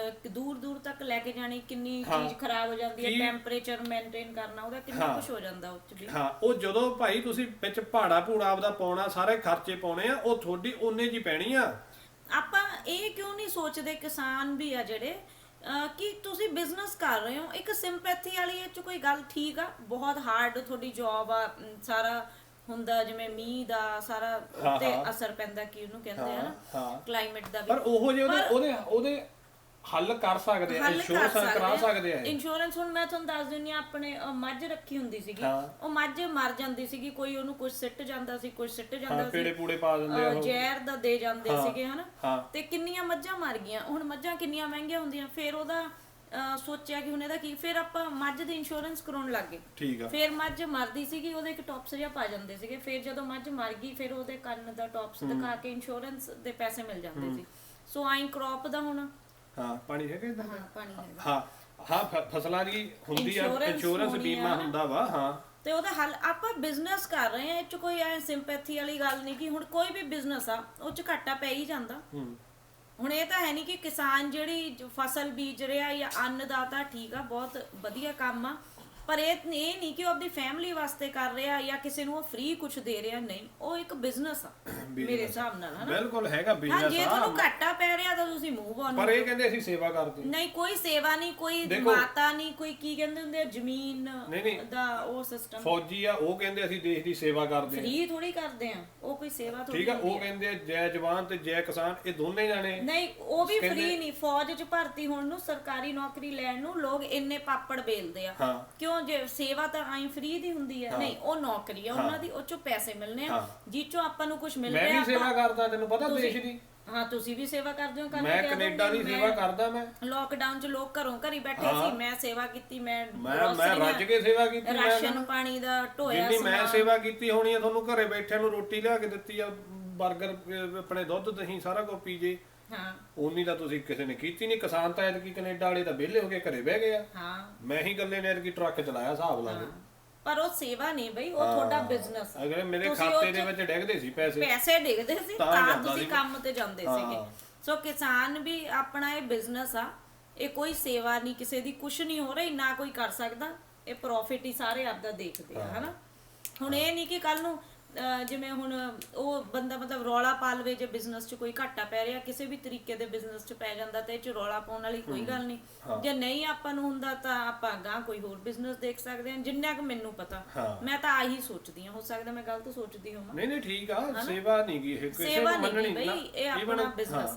S2: ਦੂਰ ਤੱਕ ਲੈ ਕੇ ਜਾਣੀ, ਕਿੰਨੀ ਚੀਜ਼ ਖਰਾਬ ਹੋ ਜਾਂਦੀ ਹੈ, ਟੈਂਪਰੇਚਰ ਮੇਨਟੇਨ ਕਰਨਾ ਉਹਦਾ ਕਿੰਨਾ ਕੁਝ ਹੋ ਜਾਂਦਾ ਉੱਚ ਵੀ।
S1: ਹਾਂ, ਉਹ ਜਦੋਂ ਭਾਈ ਤੁਸੀਂ ਵਿੱਚ ਪੂੜਾ ਆਪਦਾ ਪਾਉਣਾ, ਸਾਰੇ ਖਰਚੇ ਪਾਉਣੇ ਆ, ਉਹ ਤੁਹਾਡੀ ਉਹਨੇ ਜੀ ਪੈਣੀ ਆ।
S2: ਆਪਾਂ ਇਹ ਕਿਉਂ ਨਹੀਂ ਸੋਚਦੇ ਕਿਸਾਨ ਵੀ ਆ ਜਿਹੜੇ ਕਿ ਤੁਸੀਂ ਬਿਜ਼ਨਸ ਕਰ ਰਹੇ ਹੋ, ਇੱਕ ਸਿੰਪੈਥੀ ਵਾਲੀ ਇਹ ਚ ਕੋਈ ਗੱਲ, ਠੀਕ ਆ ਬਹੁਤ ਹਾਰਡ ਤੁਹਾਡੀ ਜੌਬ ਆ, ਸਾਰਾ ਹੁੰਦਾ ਜਿਵੇਂ ਮੀਂਹ ਦਾ ਸਾਰਾ ਉੱਤੇ ਅਸਰ ਪੈਂਦਾ ਕਿ ਉਹਨੂੰ ਕਹਿੰਦੇ ਆ ਨਾ ਕਲਾਈਮੇਟ ਦਾ ਵੀ,
S1: ਪਰ ਉਹ ਜੇ ਉਹਦੇ ਹੱਲ ਕਰ ਸਕਦੇ ਆ, ਇੰਸ਼ੋਰੈਂਸ ਕਰਾ ਸਕਦੇ ਆ।
S2: ਇੰਸ਼ੋਰੈਂਸ ਹੁਣ ਮੈਂ ਤੁਹਾਨੂੰ ਦੱਸ ਦਿੰਨੀ ਆ, ਆਪਣੇ ਮੱਝ ਰੱਖੀ ਹੁੰਦੀ ਸੀਗੀ, ਉਹ ਮੱਝ ਮਰ ਜਾਂਦੀ ਸੀਗੀ, ਕੋਈ ਉਹਨੂੰ ਕੁਝ ਸਿੱਟ ਜਾਂਦਾ ਸੀ,
S1: ਪੇੜੇ ਪੂੜੇ ਪਾ ਦਿੰਦੇ ਆ,
S2: ਜ਼ਹਿਰ ਦਾ ਦੇ ਜਾਂਦੇ ਸੀਗੇ ਹਨਾ, ਤੇ ਕਿੰਨੀਆਂ ਮੱਝਾਂ ਮਰ ਗਈਆਂ। ਹੁਣ ਮੱਝਾਂ ਕਿੰਨੀਆਂ ਮਹਿੰਗੀਆਂ ਹੁੰਦੀਆਂ, ਫਿਰ ਉਹਦਾ ਸੋਚਿਆ ਕਿ ਹੁਣ ਇਹਦਾ ਕੀ, ਫਿਰ ਆਪਾਂ ਮੱਝ ਦੀ ਇੰਸ਼ੋਰੈਂਸ ਕਰਾਉਣ ਲੱਗ ਗਏ। ਠੀਕ ਆ, ਫਿਰ ਮੱਝ ਮਰਦੀ ਸੀਗੀ, ਉਹਦੇ ਇੱਕ ਟੌਪਸ ਜਿਹਾ ਪਾ ਜਾਂਦੇ ਸੀਗੇ, ਫਿਰ ਜਦੋਂ ਮੱਝ ਮਰ ਗਈ ਫਿਰ ਉਹਦੇ ਕੰਨ ਦਾ ਟੌਪਸ ਦਿਖਾ ਕੇ ਇੰਸ਼ੋਰੈਂਸ ਦੇ ਪੈਸੇ ਮਿਲ ਜਾਂਦੇ ਸੀ। ਸੋ ਆਈ ਕ੍ਰੌਪ ਦਾ ਹੁਣ
S1: ਪਾਣੀ ਹੈਗਾ ਇਦਾਂ,
S2: ਪਾਣੀ ਹੈਗਾ,
S1: ਫਸਲਾਂ ਦੀ ਹੁੰਦੀ ਆ ਇੰਸ਼ੋਰੈਂਸ, ਬੀਮਾ ਹੁੰਦਾ ਵਾ,
S2: ਤੇ ਉਹਦਾ ਹੱਲ ਆਪਾਂ ਬਿਜ਼ਨਸ ਕਰ ਰਹੇ ਆ, ਇਹ ਚ ਕੋਈ ਐ ਸਿੰਪੈਥੀ ਵਾਲੀ ਗੱਲ ਨਹੀਂ ਕਿ ਹੁਣ ਕੋਈ ਵੀ ਬਿਜ਼ਨਸ ਆ ਉਹ ਚ ਘਾਟਾ ਪੈ ਹੀ ਜਾਂਦਾ, ਹੁਣ ਇਹ ਤਾਂ ਹੈ ਨਹੀਂ ਕਿ ਕਿਸਾਨ ਜਿਹੜੀ ਫਸਲ ਬੀਜ ਰਿਹਾ ਜਾਂ ਅੰਨਦਾਤਾ, ਠੀਕ ਆ, ਬਹੁਤ ਵਧੀਆ ਕੰਮ ਆ, ਪਰ ਇਹ ਨਹੀਂ ਕਿ ਉਹ ਆਪਣੀ ਫੈਮਿਲੀ ਵਾਸਤੇ ਕਰ ਰਿਹਾ ਜਾਂ ਕਿਸੇ ਨੂੰ ਉਹ ਫ੍ਰੀ ਕੁਝ ਦੇ ਰਿਹਾ, ਨਹੀਂ, ਉਹ ਇੱਕ ਬਿਜ਼ਨਸ ਆ ਮੇਰੇ ਹਿਸਾਬ ਨਾਲ, ਹਨਾ?
S1: ਬਿਲਕੁਲ ਹੈਗਾ ਬਿਜ਼ਨਸ ਆ।
S2: ਜੇ ਤੁਹਾਨੂੰ ਘਾਟਾ ਪੈ ਰਿਹਾ ਤਾਂ ਤੁਸੀਂ ਮੂਵ ਆਨ।
S1: ਪਰ ਇਹ ਕਹਿੰਦੇ ਅਸੀਂ ਸੇਵਾ ਕਰਦੇ
S2: ਨਹੀਂ, ਕੋਈ ਸੇਵਾ ਨਹੀਂ, ਕੋਈ ਮਾਤਾ ਨਹੀਂ, ਕੋਈ ਕੀ ਕਹਿੰਦੇ ਹੁੰਦੇ ਆ ਜ਼ਮੀਨ ਦਾ ਉਹ ਸਿਸਟਮ।
S1: ਫੌਜੀ ਆ, ਉਹ ਕਹਿੰਦੇ ਅਸੀਂ ਦੇਸ਼ ਦੀ ਸੇਵਾ ਕਰਦੇ ਆ,
S2: ਫ੍ਰੀ ਥੋੜੀ ਕਰਦੇ ਆ, ਉਹ ਕੋਈ ਸੇਵਾ ਥੋੜੀ।
S1: ਠੀਕ ਆ, ਉਹ ਕਹਿੰਦੇ ਜੈ ਜਵਾਨ ਤੇ ਜੈ ਕਿਸਾਨ, ਇਹ ਦੋਨੇ ਜਾਣੇ
S2: ਨਹੀਂ, ਉਹ ਵੀ ਫ੍ਰੀ ਨਹੀਂ। ਫੌਜ 'ਚ ਭਰਤੀ ਹੋਣ ਨੂੰ, ਸਰਕਾਰੀ ਨੌਕਰੀ ਲੈਣ ਨੂੰ ਲੋਕ ਇੰਨੇ ਪਾਪੜ ਬੇਲਦੇ ਆ, ਕਿਉਂ? ਜੇ ਸੇਵਾ ਤਾਂ ਆਈ ਫ੍ਰੀ ਦੀ ਹੁੰਦੀ ਹੈ, ਨਹੀਂ, ਉਹ ਨੌਕਰੀ ਆ ਉਹਨਾਂ ਦੀ, ਉਹ ਚੋਂ ਪੈਸੇ ਮਿਲਨੇ ਆ, ਜਿੱਚੋਂ ਆਪਾਂ ਨੂੰ ਕੁਝ ਮਿਲ ਰਿਹਾ।
S1: ਮੈਂ ਵੀ ਸੇਵਾ ਕਰਦਾ, ਤੈਨੂੰ ਪਤਾ ਦੇਸ਼ ਦੀ।
S2: ਹਾਂ, ਤੁਸੀਂ ਵੀ ਸੇਵਾ ਕਰਦੇ ਹੋ।
S1: ਮੈਂ ਕੈਨੇਡਾ ਦੀ ਸੇਵਾ ਕਰਦਾ। ਮੈਂ
S2: ਲੋਕਡਾਊਨ 'ਚ ਲੋਕ ਘਰੀ ਬੈਠੇ ਸੀ, ਮੈਂ ਸੇਵਾ ਕੀਤੀ, ਮੈਂ
S1: ਰੱਜ ਕੇ ਸੇਵਾ ਕੀਤੀ,
S2: ਰਾਸ਼ਨ ਪਾਣੀ ਦਾ ਢੋਇਆ,
S1: ਜਿੰਨੀ ਮੈਂ ਸੇਵਾ ਕੀਤੀ ਹੋਣੀ ਆ, ਤੁਹਾਨੂੰ ਘਰੇ ਬੈਠਿਆਂ ਨੂੰ ਰੋਟੀ ਲਿਆ ਕੇ ਦਿੱਤੀ ਆ, 버ਗਰ, ਆਪਣੇ ਦੁੱਧ ਦਹੀਂ ਸਾਰਾ ਕੁਝ ਪੀ ਜੇ,
S2: ਹਾਂ,
S1: ਉਨੀ ਤਾਂ ਤੁਸੀਂ ਕਿਸੇ ਨੇ ਕੀਤੀ ਨਹੀਂ। ਕਿਸਾਨ ਤਾਂ ਐਤਕੀ ਕੈਨੇਡਾ ਵਾਲੇ ਤਾਂ ਵਿਹਲੇ ਹੋ ਕੇ ਘਰੇ ਬਹਿ ਗਏ ਆ।
S2: ਹਾਂ,
S1: ਮੈਂ ਹੀ ਗੱਲੇ ਨੇ ਐਤਕੀ ਟਰੱਕ ਚਲਾਇਆ, ਹਿਸਾਬ ਲਾ ਕੇ।
S2: ਪਰ ਉਹ ਸੇਵਾ ਨਹੀਂ ਬਈ, ਉਹ ਤੁਹਾਡਾ ਬਿਜ਼ਨਸ ਆ।
S1: ਅਗਰ ਮੇਰੇ ਖਾਤੇ ਦੇ ਵਿੱਚ ਡਿੱਗਦੇ ਸੀ ਪੈਸੇ
S2: ਡਿੱਗਦੇ ਸੀ ਤਾਂ ਤੁਸੀਂ ਕੰਮ ਤੇ ਜਾਂਦੇ ਸੀਗੇ। ਸੋ ਕਿਸਾਨ ਵੀ ਆਪਣਾ ਇਹ ਬਿਜ਼ਨਸ ਆ, ਇਹ ਕੋਈ ਸੇਵਾ ਨਹੀਂ, ਕਿਸੇ ਦੀ ਕੁਛ ਨਹੀਂ ਹੋ ਰਹੀ, ਨਾ ਕੋਈ ਕਰ ਸਕਦਾ, ਇਹ ਪ੍ਰੋਫਿਟ ਹੀ ਸਾਰੇ ਆਪਦਾ ਦੇਖਦੇ ਆ, ਹਨਾ? ਹੁਣ ਇਹ ਨਹੀਂ ਕਿ ਕੱਲ ਨੂੰ ਜਿਵੇਂ ਹੁਣ ਉਹ ਬੰਦਾ ਮਤਲਬ ਰੌਲਾ ਪਾ ਲਵੇ, ਜੇ ਬਿਜ਼ਨਸ 'ਚ ਕੋਈ ਘਾਟਾ ਪੈ ਰਿਹਾ, ਕਿਸੇ ਵੀ ਤਰੀਕੇ ਦੇ ਬਿਜ਼ਨਸ 'ਚ ਪੈ ਜਾਂਦਾ ਤੇ ਇਹ 'ਚ ਰੌਲਾ ਪਾਉਣ ਵਾਲੀ ਕੋਈ ਗੱਲ ਨਹੀਂ। ਜੇ ਨਹੀਂ ਆਪਾਂ ਨੂੰ ਹੁੰਦਾ ਤਾਂ ਆਪਾਂ ਗਾਂ ਕੋਈ ਹੋਰ ਬਿਜ਼ਨਸ ਦੇਖ ਸਕਦੇ ਹਾਂ। ਜਿੰਨਾ ਕਿ ਮੈਨੂੰ ਪਤਾ, ਮੈਂ ਤਾਂ ਆਹੀ ਸੋਚਦੀ ਹਾਂ, ਹੋ ਸਕਦਾ ਮੈਂ ਗਲਤ ਸੋਚਦੀ ਹੋਵਾਂ।
S1: ਨਹੀਂ ਠੀਕ ਆ, ਸੇਵਾ ਨਹੀਂ ਗੀ ਇਹ, ਕਿਸੇ ਨੂੰ ਮੰਨਣੀ
S2: ਬਈ, ਇਹ ਆਪਣਾ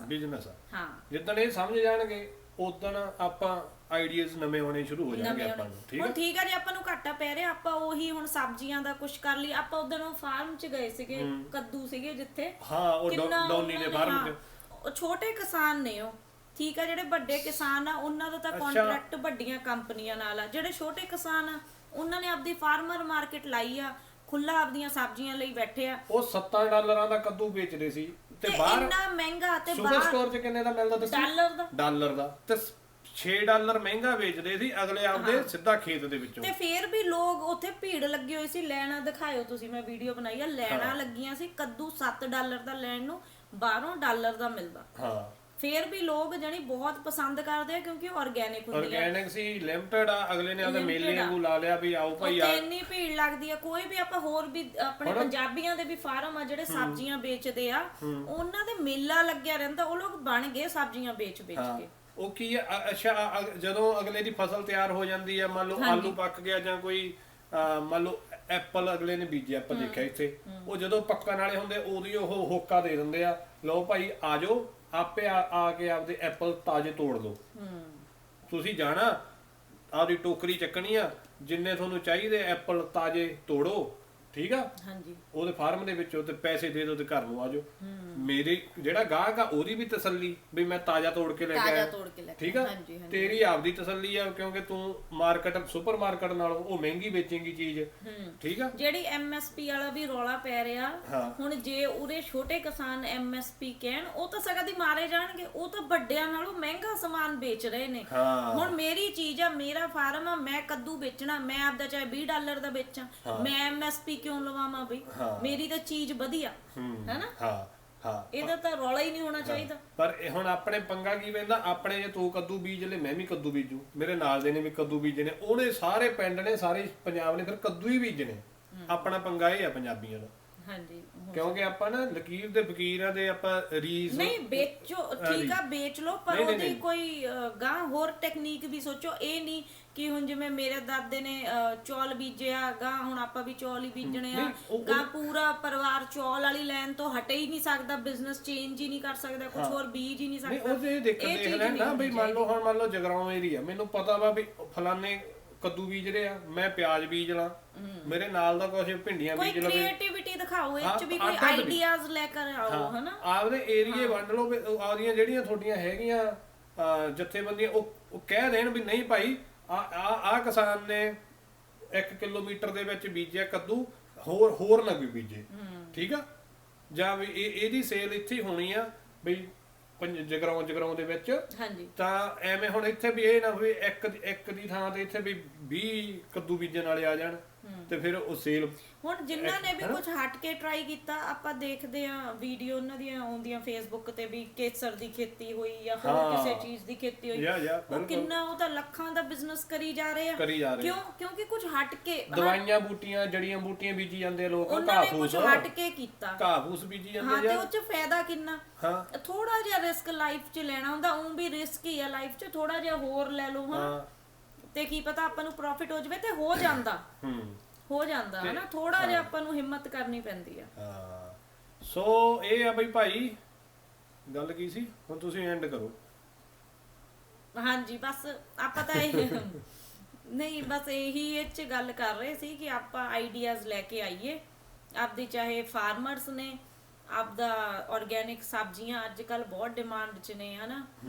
S1: ਬਿਜ਼ਨਸ ਆ।
S2: ਹਾਂ,
S1: ਜਿੱਦਣ ਇਹ ਸਮਝ ਜਾਣਗੇ ਉਦਣ ਆਪਾਂ ਆਈਡੀਆਜ਼ ਨਵੇਂ ਆਉਣੇ ਸ਼ੁਰੂ ਹੋ ਜਾਣਗੇ ਆਪਾਂ ਨੂੰ। ਠੀਕ ਹੈ,
S2: ਠੀਕ ਹੈ। ਜੇ ਆਪਾਂ ਨੂੰ ਘਾਟਾ ਪੈ ਰਿਹਾ, ਆਪਾਂ ਉਹੀ ਹੁਣ ਸਬਜ਼ੀਆਂ ਦਾ ਕੁਝ ਕਰ ਲਈ। ਆਪਾਂ ਉਦੋਂ ਫਾਰਮ 'ਚ ਗਏ ਸੀਗੇ, ਕੱਦੂ ਸੀਗੇ ਜਿੱਥੇ,
S1: ਹਾਂ, ਉਹ ਡੌਨੀ ਦੇ ਫਾਰਮ 'ਚ।
S2: ਉਹ ਛੋਟੇ ਕਿਸਾਨ ਨੇ ਉਹ, ਠੀਕ ਆ। ਜਿਹੜੇ ਵੱਡੇ ਕਿਸਾਨ ਆ ਉਹਨਾਂ ਦਾ ਤਾਂ ਕੰਟਰੈਕਟ ਵੱਡੀਆਂ ਕੰਪਨੀਆਂ ਨਾਲ ਆ। ਜਿਹੜੇ ਛੋਟੇ ਕਿਸਾਨ ਆ ਉਹਨਾਂ ਨੇ ਆਪਦੀ ਫਾਰਮਰ ਮਾਰਕੀਟ ਲਾਈ ਆ, ਖੁੱਲਾ ਆਪਦੀਆਂ ਸਬਜ਼ੀਆਂ ਲਈ ਬੈਠੇ ਆ।
S1: ਉਹ $7 ਦਾ ਕੱਦੂ ਵੇਚਦੇ ਸੀ ਤੇ ਬਾਹਰ
S2: ਇੰਨਾ ਮਹਿੰਗਾ, ਤੇ
S1: ਸੁਪਰ ਸਟੋਰ 'ਚ ਕਿੰਨੇ ਦਾ ਮਿਲਦਾ ਦੱਸੋ? ਡਾਲਰ ਦਾ। ਤੇ $6 ਮਹਿੰਗਾ ਵੇਚਦੇ ਸੀ ਅਗਲੇ ਆਪਦੇ ਸਿੱਧਾ ਖੇਤ ਦੇ ਵਿੱਚੋਂ।
S2: ਤੇ ਫੇਰ ਵੀ ਲੋਕ ਉੱਥੇ ਭੀੜ ਲੱਗੀ ਹੋਈ ਸੀ, ਲੈਣਾ ਦਿਖਾਇਓ ਤੁਸੀਂ, ਮੈਂ ਵੀਡੀਓ ਬਣਾਈ ਆ, ਲੈਣਾ ਲੱਗੀਆਂ ਸੀ। ਕੱਦੂ $7 ਦਾ ਲੈਣ ਨੂੰ ਬਾਹਰੋਂ $1 ਦਾ ਮਿਲਦਾ।
S1: ਹਾਂ,
S2: ਫੇਰ ਵੀ ਲੋਕ ਜਾਨੀ ਬਹੁਤ ਪਸੰਦ ਕਰਦੇ ਆ, ਕਿਉਂਕਿ ਉਹ ਆਰਗੈਨਿਕ ਹੁੰਦੀ ਆ।
S1: ਆਰਗੈਨਿਕ ਸੀ, ਲਿਮਟਿਡ ਆ, ਅਗਲੇ ਨੇ ਆਪਦੇ ਮੇਲੇ ਨੂੰ ਲਾ ਲਿਆ ਵੀ ਆਓ ਭਾਈ ਆ।
S2: ਇੰਨੀ ਭੀੜ ਲੱਗਦੀ ਆ। ਕੋਈ ਵੀ ਆਪਾਂ ਹੋਰ ਵੀ ਆਪਣੇ ਪੰਜਾਬੀਆਂ ਦੇ ਵੀ ਫਾਰਮ ਆ ਜਿਹੜੇ ਸਬਜ਼ੀਆਂ ਵੇਚਦੇ ਆ, ਉਹਨਾਂ ਦੇ ਮੇਲਾ ਲੱਗਿਆ ਰਹਿੰਦਾ, ਉਹ ਲੋਕ ਬਣ ਗਏ ਸਬਜ਼ੀਆਂ ਵੇਚ ਕੇ।
S1: ਉਹ ਕੀ ਆ, ਅੱਛਾ, ਜਦੋਂ ਅਗਲੇ ਦੀ ਫਸਲ ਤਿਆਰ ਹੋ ਜਾਂਦੀ ਆ, ਮੰਨ ਲਓ ਆਲੂ ਪੱਕ ਗਿਆ ਜਾਂ ਕੋਈ ਮੰਨ ਲਓ ਐਪਲ ਅਗਲੇ ਨੇ ਬੀਜਿਆ, ਆਪਾਂ ਦੇਖਿਆ ਇੱਥੇ, ਉਹ ਜਦੋਂ ਪੱਕਣ ਵਾਲੇ ਹੁੰਦੇ ਉਦੋਂ ਉਹ ਹੋਕਾ ਦੇ ਦਿੰਦੇ ਆ, ਲਓ ਭਾਈ ਆ ਜਾਓ, ਆਪੇ ਆ ਕੇ ਆਪਦੇ ਐਪਲ ਤਾਜ਼ੇ ਤੋੜ ਲਓ। ਤੁਸੀਂ ਜਾਣਾ, ਆਪਦੀ ਟੋਕਰੀ ਚੱਕਣੀ ਆ, ਜਿੰਨੇ ਤੁਹਾਨੂੰ ਚਾਹੀਦੇ ਐਪਲ ਤਾਜ਼ੇ ਤੋੜੋ, ਠੀਕ ਆ,
S2: ਹਾਂਜੀ,
S1: ਉਹਦੇ ਫਾਰਮ ਦੇ ਵਿੱਚੋਂ, ਤੇ ਪੈਸੇ ਦੇ ਦਿਓ ਤੇ ਘਰ ਨੂੰ ਆ ਜਾਓ। ਮੇਰੇ ਜਿਹੜਾ ਗਾਹਕ ਆ ਉਹਦੀ ਵੀ ਤਸੱਲੀ ਵੀ ਮੈਂ ਤਾਜ਼ਾ ਤੋੜ ਕੇ ਲੈ ਕੇ ਆਇਆ, ਠੀਕ ਆ। ਤੇਰੀ ਆਪਦੀ ਤਸੱਲੀ ਆ, ਕਿਉਂਕਿ ਤੂੰ ਮਾਰਕੀਟ, ਸੁਪਰ ਮਾਰਕੀਟ ਨਾਲੋਂ ਉਹ ਮਹਿੰਗੀ ਵੇਚੇਂਗੀ ਚੀਜ਼, ਠੀਕ ਆ।
S2: ਜਿਹੜੀ MSP ਵਾਲਾ ਵੀ ਰੌਲਾ ਪੈ ਰਿਹਾ ਹੁਣ, ਜੇ ਉਰੇ ਛੋਟੇ ਕਿਸਾਨ MSP ਕਹਿਣ, ਉਹ ਤਾਂ ਸਗਾ ਦੀ ਮਾਰੇ ਜਾਣਗੇ, ਉਹ ਤਾਂ ਵੱਡਿਆਂ ਨਾਲੋਂ ਮਹਿੰਗਾ ਸਮਾਨ ਵੇਚ ਰਹੇ ਨੇ। ਹੁਣ ਮੇਰੀ ਚੀਜ਼ ਆ, ਮੇਰਾ ਫਾਰਮ ਆ, ਮੈਂ ਕੱਦੂ ਵੇਚਣਾ, ਮੈਂ ਆਪਦਾ ਚਾਹੇ $20 ਦਾ ਵੇਚਾਂ, ਮੈਂ MSP ਕਿਉਂ ਲਵਾਵਾਂ ਬਈ? ਮੇਰੀ ਤਾਂ ਚੀਜ਼ ਵਧੀਆ, ਹੈਨਾ?
S1: ਹਾਂ,
S2: ਇਹਦਾ ਤਾਂ ਰੌਲਾ ਹੀ ਨਹੀਂ ਹੋਣਾ ਚਾਹੀਦਾ।
S1: ਪਰ ਹੁਣ ਆਪਣੇ ਪੰਗਾ ਕੀ ਪੈਂਦਾ, ਆਪਣੇ ਜੇ ਤੂੰ ਕੱਦੂ ਬੀਜ ਲੈ, ਮੈਂ ਵੀ ਕੱਦੂ ਬੀਜੂ, ਮੇਰੇ ਨਾਲ ਦੇ ਨੇ ਵੀ ਕੱਦੂ ਬੀਜਣੇ, ਉਹਨੇ ਸਾਰੇ ਪਿੰਡ ਨੇ, ਸਾਰੇ ਪੰਜਾਬ ਨੇ ਫਿਰ ਕੱਦੂ ਹੀ ਬੀਜਣੇ। ਆਪਣਾ ਪੰਗਾ ਇਹ ਆ ਪੰਜਾਬੀਆਂ ਦਾ।
S2: ਹਾਂਜੀ,
S1: ਕਿਉਂਕਿ ਆਪਾਂ ਨਾ ਲਕੀਰ ਦੇ ਫਕੀਰਾਂ ਦੇ ਆਪਾਂ ਰੀਸ
S2: ਨਹੀਂ ਵੇਚੋ, ਠੀਕ ਆ, ਵੇਚ ਲੋ, ਪਰ ਉਹਦੀ ਕੋਈ ਗਾਂ ਹੋਰ ਟੈਕਨੀਕ ਵੀ ਸੋਚੋ। ਇਹ ਨਹੀਂ ਕਿ ਹੁਣ ਜਿਵੇਂ ਮੇਰੇ ਦਾਦੇ ਨੇ ਚੌਲ ਬੀਜਿਆ, ਗਾਂ ਹੁਣ ਆਪਾਂ ਵੀ ਚੌਲ ਹੀ ਬੀਜਣੇ ਆ, ਗਾਂ ਪੂਰਾ ਪਰਿਵਾਰ ਚੌਲ ਵਾਲੀ ਲਾਈਨ ਤੋਂ ਹਟ ਹੀ ਨਹੀਂ ਸਕਦਾ, ਬਿਜ਼ਨਸ ਚੇਂਜ ਹੀ ਨਹੀਂ ਕਰ ਸਕਦਾ, ਕੁਝ ਹੋਰ ਬੀਜ ਹੀ ਨਹੀਂ ਸਕਦਾ।
S1: ਉਹ ਦੇਖ ਲੈਣ ਨਾ ਬਈ, ਮੰਨ ਲਓ ਹੁਣ ਮੰਨ ਲਓ ਜਗਰਾਉਂ ਏਰੀਆ, ਮੈਨੂੰ ਪਤਾ ਵਾ ਵੀ ਫਲਾਣੇ ਕੱਦੂ ਬੀਜ ਰਹੇ ਆ, ਮੈਂ ਪਿਆਜ਼ ਬੀਜ ਲਾਂ, ਮੇਰੇ ਨਾਲ ਦਾ ਕੁਝ ਭਿੰਡੀਆਂ ਬੀਜ ਲਵੇ।
S2: ਕ੍ਰੀਏਟੀਵਿਟੀ ਦਿਖਾਓ, ਇਹ ਚ ਵੀ ਕੋਈ ਆਈਡੀਆਜ਼ ਲੈ ਕੇ ਆਓ, ਹਨਾ? ਆਪਦੇ
S1: ਏਰੀਏ ਵੰਡ ਲਓ, ਆਪਦੀਆਂ ਜਿਹੜੀਆਂ ਤੁਹਾਡੀਆਂ ਹੈਗੀਆਂ ਜਥੇਬੰਦੀਆਂ, ਉਹ ਕਹਿ ਦੇਣ ਵੀ ਨਹੀਂ ਭਾਈ, ਆ ਕਿਸਾਨ ਨੇ 1 ਕਿਲੋਮੀਟਰ ਦੇ ਵਿੱਚ ਬੀਜਿਆ ਕੱਦੂ, ਹੋਰ ਨਾ ਕੋਈ ਬੀਜੇ, ਠੀਕ ਆ। ਜਾਂ ਵੀ ਇਹਦੀ ਸੇਲ ਇੱਥੇ ਹੋਣੀ ਆ ਬਈ ਜਗਰਾਉਂ ਦੇ ਵਿੱਚ, ਤਾਂ ਐਵੇਂ ਹੁਣ ਇੱਥੇ ਵੀ ਇਹ ਨਾ ਹੋਵੇ ਇੱਕ ਦੀ ਥਾਂ ਤੇ ਇੱਥੇ ਵੀ 20 ਕੱਦੂ ਬੀਜਣ ਵਾਲੇ ਆ ਜਾਣ, ਤੇ ਫਿਰ ਉਹ ਸੇਲ
S2: ਹੁਣ ਜਿਨ੍ਹਾਂ ਨੇ ਵੀ ਕੁਝ ਹਟ ਕੇ ਟਰਾਈ ਕੀਤਾ, ਆਪਾਂ ਦੇਖਦੇ ਆ ਵੀਡੀਓ ਉਹਨਾਂ ਦੀਆਂ ਆਉਂਦੀਆਂ ਫੇਸਬੁੱਕ ਤੇ ਵੀ ਕੇਸਰ ਦੀ ਖੇਤੀ ਹੋਈ ਜਾਂ ਹੋਰ ਕਿਸੇ ਚੀਜ਼ ਦੀ ਖੇਤੀ ਹੋਈ, ਉਹ ਕਿੰਨਾ ਉਹ ਤਾਂ ਲੱਖਾਂ ਦਾ ਬਿਜ਼ਨਸ ਕਰੀ ਜਾ ਰਹੇ ਆ। ਕਿਉਂ? ਕਿਉਂਕਿ ਕੁਝ ਹਟ ਕੇ
S1: ਦਵਾਈਆਂ ਬੂਟੀਆਂ ਜੜੀਆਂ ਬੂਟੀਆਂ ਬੀਜੀ ਜਾਂਦੇ ਲੋਕ,
S2: ਉਹਨਾਂ ਨੇ ਕੁਝ ਹਟ ਕੇ ਕੀਤਾ,
S1: ਘਾਹ ਫੂਸ ਬੀਜੀ ਜਾਂਦੇ।
S2: ਹਾਂ, ਤੇ ਉਹ ਚ ਫਾਇਦਾ ਕਿੰਨਾ, ਥੋੜਾ ਜਿਹਾ ਰਿਸਕ ਲਾਈਫ 'ਚ ਲੈਣਾ ਹੁੰਦਾ, ਉਹ ਵੀ ਰਿਸਕ ਹੀ ਆ ਲਾਈਫ 'ਚ, ਥੋੜਾ ਜਿਹਾ ਹੋਰ ਲੈ ਲਓ ਹਾਂ, ਤੇ ਕੀ ਪਤਾ ਆਪਾਂ ਨੂੰ ਪ੍ਰੋਫਿਟ ਹੋ ਜਾਵੇ, ਤੇ ਹੋ ਜਾਂਦਾ ਹਨਾ, ਥੋੜਾ ਜਿਹਾ ਆਪਾਂ ਨੂੰ ਹਿੰਮਤ ਕਰਨੀ ਪੈਂਦੀ ਆ।
S1: ਹਾਂ, ਸੋ ਇਹ ਆ ਬਈ ਭਾਈ, ਗੱਲ ਕੀ ਸੀ ਹੁਣ ਤੁਸੀਂ ਐਂਡ ਕਰੋ।
S2: ਹਾਂਜੀ, ਬਸ ਆਪਾਂ ਤਾਂ ਇਹ ਨਹੀਂ, ਬਸ ਇਹੀ ਇਹ 'ਚ ਗੱਲ ਕਰ ਰਹੇ ਸੀ ਕਿ ਆਪਾਂ ਆਈਡੀਆਜ਼ ਲੈ ਕੇ ਆਈਏ ਆਪਦੀ, ਚਾਹੇ ਫਾਰਮਰਸ ਨੇ ਆਪਦਾ ਆਰਗੈਨਿਕ ਸਬਜ਼ੀਆਂ ਅੱਜ ਕੱਲ ਬਹੁਤ ਡਿਮਾਂਡ 'ਚ ਨੇ ਹਨਾ,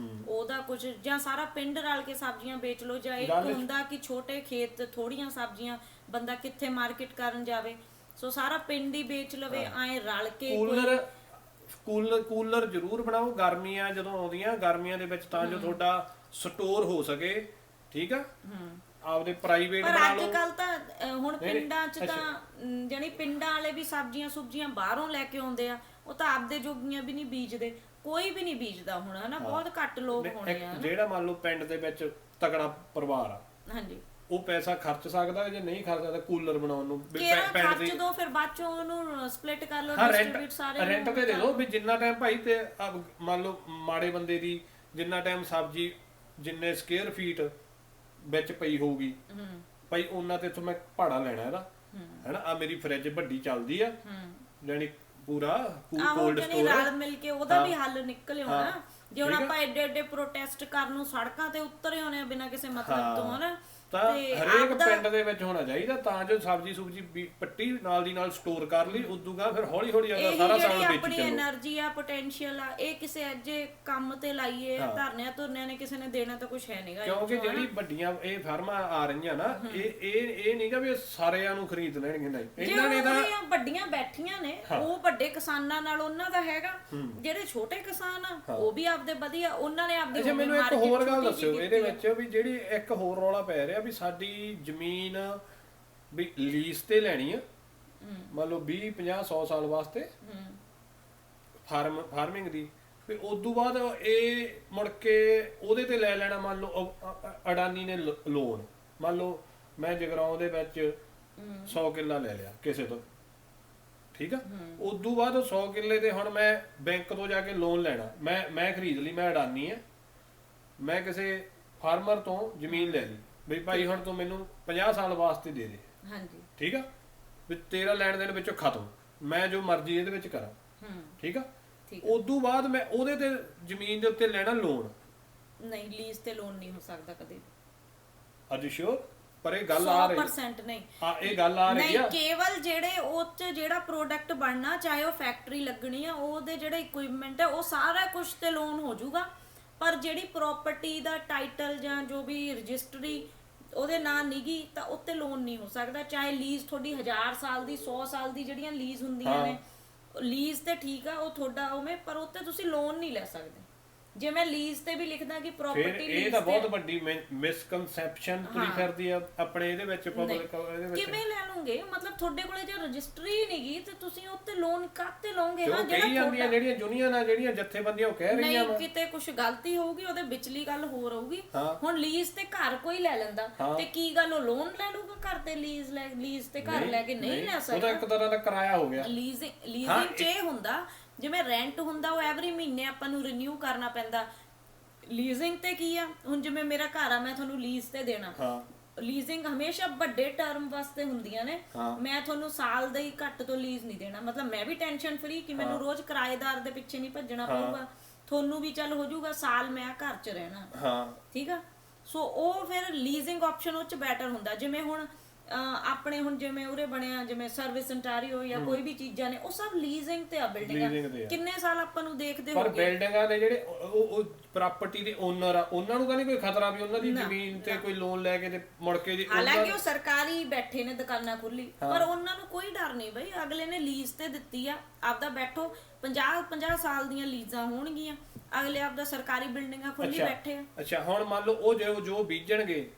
S2: ਉਹਦਾ ਕੁਝ ਜਾਂ ਸਾਰਾ ਪਿੰਡ ਰਲ ਕੇ ਸਬਜ਼ੀਆਂ ਵੇਚ ਲਓ, ਜਾਂ ਇੱਕ ਹੁੰਦਾ ਕਿ ਛੋਟੇ ਖੇਤ ਥੋੜੀਆਂ ਸਬਜ਼ੀਆਂ ਬੰਦਾ ਕਿੱਥੇ ਮਾਰਕੀਟ ਕਰਨ ਜਾਵੇ, ਸੋ ਸਾਰਾ ਪਿੰਡ ਹੀ ਵੇਚ ਲਵੇ, ਐਂ ਰਲ ਕੇ।
S1: ਕੂਲਰ ਜ਼ਰੂਰ ਬਣਾਓ, ਗਰਮੀਆਂ ਜਦੋਂ ਆਉਂਦੀਆਂ, ਗਰਮੀਆਂ ਦੇ ਵਿੱਚ ਤਾਂ ਜੋ ਤੁਹਾਡਾ ਸਟੋਰ ਹੋ ਸਕੇ, ਠੀਕ ਆ, ਆਪਦੇ ਪ੍ਰਾਈਵੇਟ ਬਣਾ ਲਓ।
S2: ਪਰ ਅੱਜ ਕੱਲ ਤਾਂ ਹੁਣ ਪਿੰਡਾਂ 'ਚ ਤਾਂ ਜਾਨੀ ਪਿੰਡਾਂ ਵਾਲੇ ਵੀ ਸਬਜ਼ੀਆਂ ਸੁਬਜ਼ੀਆਂ ਬਾਹਰੋਂ ਲੈ ਕੇ ਆਉਂਦੇ ਆ, ਉਹ ਤਾਂ ਆਪਦੇ ਜੋਗੀਆਂ ਵੀ ਨਹੀਂ ਬੀਜਦੇ, ਕੋਈ ਵੀ ਨਹੀਂ ਬੀਜਦਾ ਹੁਣ ਹਨਾ, ਬਹੁਤ ਘੱਟ ਲੋਕ ਹੋਣੇ ਆ।
S1: ਜਿਹੜਾ ਮੰਨ ਲਓ ਪਿੰਡ ਦੇ ਵਿੱਚ ਤਕੜਾ ਪਰਿਵਾਰ ਆ, ਹਾਂਜੀ, ਉਹ ਪੈਸਾ ਖਰਚ ਸਕਦਾ, ਜੇ ਨਹੀਂ ਖਰਚ ਸਕਦਾ ਕੂਲਰ ਬਣਾਉਣ ਨੂੰ
S2: ਖਰਚ ਦੋ, ਫਿਰ ਬਾਅਦ ਚੋਂ ਉਹਨੂੰ ਸਪਲਿਟ ਕਰ ਲਓ, ਡਿਸਟ੍ਰੀਬਿਊਟ ਸਾਰੇ
S1: ਰੈਂਟ ਤੇ ਦੇ ਦਿਓ ਵੀ ਜਿੰਨਾ ਟਾਈਮ ਭਾਈ, ਤੇ ਮੰਨ ਲਓ ਮਾੜੇ ਬੰਦੇ ਦੀ ਜਿੰਨਾ ਟਾਈਮ ਸਬਜ਼ੀ ਜਿੰਨੇ ਸਕੁਅਰ ਫੀਟ ਵਿੱਚ ਪਈ ਹੋਊਗੀ ਭਾਈ, ਉਹਨਾਂ ਤੇ ਮੈਂ ਭਾੜਾ ਲੈਣਾ ਇਹਦਾ ਹੈਨਾ। ਆ ਮੇਰੀ ਫ੍ਰਿਜ ਵੱਡੀ ਚੱਲਦੀ ਆ, ਜਾਨੀ ਪੂਰਾ ਕੋਲਡ ਸਟੋਰ,
S2: ਰਲ ਮਿਲ ਕੇ ਉਹਦਾ ਵੀ ਹੱਲ ਨਿਕਲ ਆਉਣਾ। ਜੇ ਹੁਣ ਆਪਾਂ ਏਡੇ ਏਡੇ ਪ੍ਰੋਟੈਸਟ ਕਰਨ ਨੂੰ ਸੜਕਾਂ ਤੇ ਉਤਰੇ ਹੋਣੇ ਆ ਬਿਨਾਂ ਕਿਸੇ ਮਤਲਬ ਤੋਂ ਹਨਾ,
S1: ਤਾਂ ਹਰੇਕ ਪਿੰਡ ਦੇ ਵਿੱਚ ਹੋਣਾ ਚਾਹੀਦਾ, ਤਾਂ ਜੋ ਸਬਜ਼ੀ ਸੁਬਜੀ ਪੱਟੀ ਨਾਲ ਦੀ ਨਾਲ ਸਟੋਰ ਕਰ ਲਈ, ਉਦੋਂ ਫਿਰ ਹੌਲੀ ਹੌਲੀ ਸਾਰਾ ਸਾਲ ਵੇਚੀ
S2: ਆਪਣੀ એનર્ਜੀ ਆ, ਪੋਟੈਂਸ਼ੀਅਲ ਆ, ਇਹ ਕਿਸੇ ਅਜੇ ਕੰਮ ਤੇ ਲਾਈਏ, ਧਰਨਿਆਂ ਧੁਰਨਿਆਂ ਨੇ ਕਿਸੇ ਨੇ ਦੇਣਾ ਤਾਂ ਕੁਝ ਹੈ ਨਹੀਂਗਾ।
S1: ਕਿਉਂਕਿ ਜਿਹੜੀ ਵੱਡੀਆਂ ਇਹ ਫਰਮਾਂ ਆ ਰਹੀਆਂ ਨਾ, ਇਹ ਨਹੀਂਗਾ ਵੀ ਸਾਰਿਆਂ ਨੂੰ ਖਰੀਦ ਲੈਣਗੇ, ਨਹੀਂ,
S2: ਇਹਨਾਂ ਨੇ ਤਾਂ ਵੱਡੀਆਂ ਬੈਠੀਆਂ ਨੇ, ਉਹ ਵੱਡੇ ਕਿਸਾਨਾਂ ਨਾਲ ਉਹਨਾਂ ਦਾ ਹੈਗਾ, ਜਿਹੜੇ ਛੋਟੇ ਕਿਸਾਨ ਆ ਉਹ ਵੀ ਆਪਦੇ ਵਧੀਆ, ਉਹਨਾਂ ਨੇ ਆਪਦੀ।
S1: ਮੈਨੂੰ ਇੱਕ ਹੋਰ ਗੱਲ ਦੱਸਿਓ ਇਹਦੇ ਵਿੱਚ, ਵੀ ਜਿਹੜੀ ਇੱਕ ਹੋਰ ਰੌਲਾ ਪੈ ਰਿਹਾ ਵੀ ਸਾਡੀ ਜ਼ਮੀਨ ਵੀ ਲੀਜ਼ ਤੇ ਲੈਣੀ ਆ, ਮੰਨ ਲਓ 20 50 100 ਸਾਲ ਵਾਸਤੇ ਫਾਰਮਿੰਗ ਦੀ, ਵੀ ਉਦੋਂ ਬਾਅਦ ਇਹ ਮੁੜ ਕੇ ਉਹਦੇ ਤੇ ਲੈ ਲੈਣਾ। ਮੰਨ ਲਓ ਅਡਾਨੀ ਨੇ ਲੋਨ, ਮੰਨ ਲਓ ਮੈਂ ਜਗਰਾਉਂ ਦੇ ਵਿੱਚ 100 ਕਿੱਲਾ ਲੈ ਲਿਆ ਕਿਸੇ ਤੋਂ, ਠੀਕ ਆ, ਉਦੋਂ ਬਾਅਦ 100 ਕਿੱਲੇ ਤੇ ਹੁਣ ਮੈਂ ਬੈਂਕ ਤੋਂ ਜਾ ਕੇ ਲੋਨ ਲੈਣਾ, ਮੈਂ ਖਰੀਦ ਲਈ, ਮੈਂ ਅਡਾਨੀ ਆ, ਮੈਂ ਕਿਸੇ ਫਾਰਮਰ ਤੋਂ ਜ਼ਮੀਨ ਲੈ ਲਈ ਬਈ ਭਾਈ ਹੁਣ ਤੂੰ ਮੈਨੂੰ 50 ਸਾਲ ਵਾਸਤੇ ਦੇ ਦੇ, ਹਾਂਜੀ, ਠੀਕ ਆ, ਵੀ ਤੇਰਾ ਲੈਣ ਦੇਣ ਵਿੱਚੋਂ ਖਤਮ, ਮੈਂ ਜੋ ਮਰਜ਼ੀ ਇਹਦੇ ਵਿੱਚ ਕਰਾਂ, ਠੀਕ ਆ। ਉਦੋਂ ਬਾਅਦ ਮੈਂ ਉਹਦੇ ਤੇ ਜ਼ਮੀਨ ਦੇ ਉੱਤੇ ਲੈਣਾ ਲੋਨ,
S2: ਨਹੀਂ ਲੀਜ਼ ਤੇ ਲੋਨ ਨਹੀਂ ਹੋ ਸਕਦਾ ਕਦੇ।
S1: ਅਰ ਸ਼ੋਰ? ਪਰ ਇਹ ਗੱਲ ਆ ਰਹੀ
S2: 100% ਨਹੀਂ,
S1: ਇਹ ਗੱਲ ਆ ਰਹੀ ਆ,
S2: ਨਹੀਂ, ਕੇਵਲ ਜਿਹੜੇ ਉਹ ਚ ਜਿਹੜਾ ਪ੍ਰੋਡਕਟ ਬਣਨਾ, ਚਾਹੇ ਉਹ ਫੈਕਟਰੀ ਲੱਗਣੀ ਆ, ਉਹਦੇ ਜਿਹੜੇ ਇਕਵਿਪਮੈਂਟ ਹੈ, ਉਹ ਸਾਰਾ ਕੁਝ ਤੇ ਲੋਨ ਹੋ ਜਾਊਗਾ, ਪਰ ਜਿਹੜੀ ਪ੍ਰਾਪਰਟੀ ਦਾ ਟਾਈਟਲ ਜਾਂ ਜੋ ਵੀ ਰਜਿਸਟਰੀ ਉਹਦੇ ਨਾਂ ਨਿੱਗੀ, ਤਾਂ ਉੱਤੇ ਲੋਨ ਨਹੀਂ ਹੋ ਸਕਦਾ। ਚਾਹੇ ਲੀਜ਼ ਤੁਹਾਡੀ 1000 ਸਾਲ ਦੀ 100 ਸਾਲ ਦੀ ਜਿਹੜੀਆਂ ਲੀਜ਼ ਹੁੰਦੀਆਂ ਨੇ, ਲੀਜ਼ ਤੇ ਠੀਕ ਆ, ਉਹ ਤੁਹਾਡਾ ਉਵੇਂ, ਪਰ ਉੱਤੇ ਤੁਸੀਂ ਲੋਨ ਨਹੀਂ ਲੈ ਸਕਦੇ। ਜੇ ਮੈਂ ਲੀਜ਼ ਤੇ ਵੀ ਲਿਖਦਾ ਕਿ ਪ੍ਰਾਪਰਟੀ ਲੀਜ਼,
S1: ਇਹ ਤਾਂ ਬਹੁਤ ਵੱਡੀ ਮਿਸਕਨਸੈਪਸ਼ਨ ਤੁਰੀ ਫਿਰਦੀ ਆ ਆਪਣੇ ਇਹਦੇ ਵਿੱਚ, ਪਬਲਿਕ ਇਹਦੇ ਵਿੱਚ।
S2: ਕਿਵੇਂ ਲੈ ਲਓਗੇ? ਮਤਲਬ ਤੁਹਾਡੇ ਕੋਲੇ ਜੇ ਰਜਿਸਟਰੀ ਨਹੀਂਗੀ ਤੇ ਤੁਸੀਂ ਉੱਤੇ ਲੋਨ ਕਾਹਤੇ ਲਓਗੇ?
S1: ਹਾਂ, ਜਿਹੜਾ ਜਿਹੜੀਆਂ ਯੂਨੀਅਨ ਆ, ਜਿਹੜੀਆਂ ਜਥੇਬੰਦੀਆਂ, ਉਹ ਕਹਿ ਰਹੀਆਂ
S2: ਨਹੀਂ, ਕਿਤੇ ਕੁਝ ਗਲਤੀ ਹੋਊਗੀ, ਉਹਦੇ ਵਿਚਲੀ ਗੱਲ ਹੋਰ ਹੋਊਗੀ। ਹੁਣ ਲੀਜ਼ ਤੇ ਘਰ ਕੋਈ ਲੈ ਲੈਂਦਾ, ਤੇ ਕੀ ਗੱਲ ਉਹ ਲੋਨ ਲੈ ਲੂਗਾ ਘਰ ਤੇ? ਲੀਜ਼ ਤੇ ਘਰ ਲੈ ਕੇ ਨਹੀਂ ਲੈ ਸਕਦਾ,
S1: ਉਹ ਤਾਂ ਇੱਕ ਤਰ੍ਹਾਂ ਦਾ ਕਿਰਾਇਆ ਹੋ ਗਿਆ।
S2: ਲੀਜ਼ਿੰਗ ਚ ਇਹ ਹੁੰਦਾ, ਜਿਵੇਂ ਰੈਂਟ ਹੁੰਦਾ, ਉਹ ਐਵਰੀ ਮਹੀਨੇ ਆਪਾਂ ਨੂੰ ਰੀਨਿਊ ਕਰਨਾ ਪੈਂਦਾ। ਲੀਜ਼ਿੰਗ ਤੇ ਕੀ ਆ, ਹੁਣ ਜਿਵੇਂ ਮੇਰਾ ਘਰ ਆ, ਮੈਂ ਤੁਹਾਨੂੰ ਲੀਜ਼ ਤੇ ਦੇਣਾ, ਲੀਜ਼ਿੰਗ ਹਮੇਸ਼ਾ ਵੱਡੇ ਟਰਮ ਵਾਸਤੇ ਹੁੰਦੀਆਂ ਨੇ, ਮੈਂ ਤੁਹਾਨੂੰ ਸਾਲ ਦਾ ਹੀ ਘੱਟ ਤੋਂ ਲੀਜ਼ ਨਹੀਂ ਦੇਣਾ, ਮਤਲਬ ਮੈਂ ਵੀ ਟੈਨਸ਼ਨ ਫਰੀ ਕਿ ਮੈਨੂੰ ਰੋਜ਼ ਕਿਰਾਏਦਾਰ ਦੇ ਪਿੱਛੇ ਨਹੀਂ ਭੱਜਣਾ ਪਊਗਾ, ਤੁਹਾਨੂੰ ਵੀ ਚੱਲ ਹੋ ਜਾਊਗਾ, ਸਾਲ ਮੈਂ ਘਰ 'ਚ ਰਹਿਣਾ, ਠੀਕ ਆ। ਸੋ ਉਹ ਫਿਰ ਲੀਜ਼ਿੰਗ ਆਪਸ਼ਨ ਉਹ 'ਚ ਬੈਟਰ ਹੁੰਦਾ। ਜਿਵੇਂ ਹੁਣ ਆਪਣੇ ਹੁਣ ਜਿਵੇਂ ਉਰੇ ਬਣਿਆ, ਜਿਵੇਂ ਸਰਵਿਸ ਅੰਟਾਰੀਓ ਜਾਂ ਕੋਈ ਵੀ ਚੀਜ਼ਾਂ ਨੇ, ਉਹ ਸਭ ਲੀਜ਼ਿੰਗ ਤੇ ਆ ਬਿਲਡਿੰਗਾਂ, ਕਿੰਨੇ ਸਾਲ ਆਪਾਂ ਨੂੰ ਦੇਖਦੇ ਹੋ।
S1: ਪਰ ਬਿਲਡਿੰਗਾਂ ਦੇ ਜਿਹੜੇ ਉਹ ਪ੍ਰਾਪਰਟੀ ਦੇ ਓਨਰ ਆ, ਉਹਨਾਂ ਨੂੰ ਤਾਂ ਨਹੀਂ ਕੋਈ ਖਤਰਾ ਵੀ ਉਹਨਾਂ ਦੀ ਜ਼ਮੀਨ ਤੇ ਕੋਈ ਲੋਨ ਲੈ ਕੇ ਤੇ ਮੁੜ ਕੇ ਜੀ,
S2: ਹਾਲਾਂਕਿ ਉਹ ਸਰਕਾਰੀ ਬੈਠੇ ਨੇ, ਦੁਕਾਨਾਂ ਖੁੱਲੀ, ਪਰ ਉਹਨਾਂ ਨੂੰ ਕੋਈ ਡਰ ਨਹੀਂ ਬਈ, ਅਗਲੇ ਨੇ ਲੀਜ਼ ਤੇ ਦਿੱਤੀ ਆ, ਆਪਦਾ ਬੈਠੋ, 50 ਸਾਲ ਦੀਆਂ ਲੀਜ਼ਾਂ ਹੋਣਗੀਆਂ, ਅਗਲੇ ਆਪਦਾ ਸਰਕਾਰੀ ਬਿਲਡਿੰਗਾਂ ਖੁੱਲੀ ਬੈਠੇ ਆ।
S1: ਅੱਛਾ, ਹੁਣ ਮੰਨ ਲਓ ਉਹ ਜੋ ਬੀਜਣਗੇ,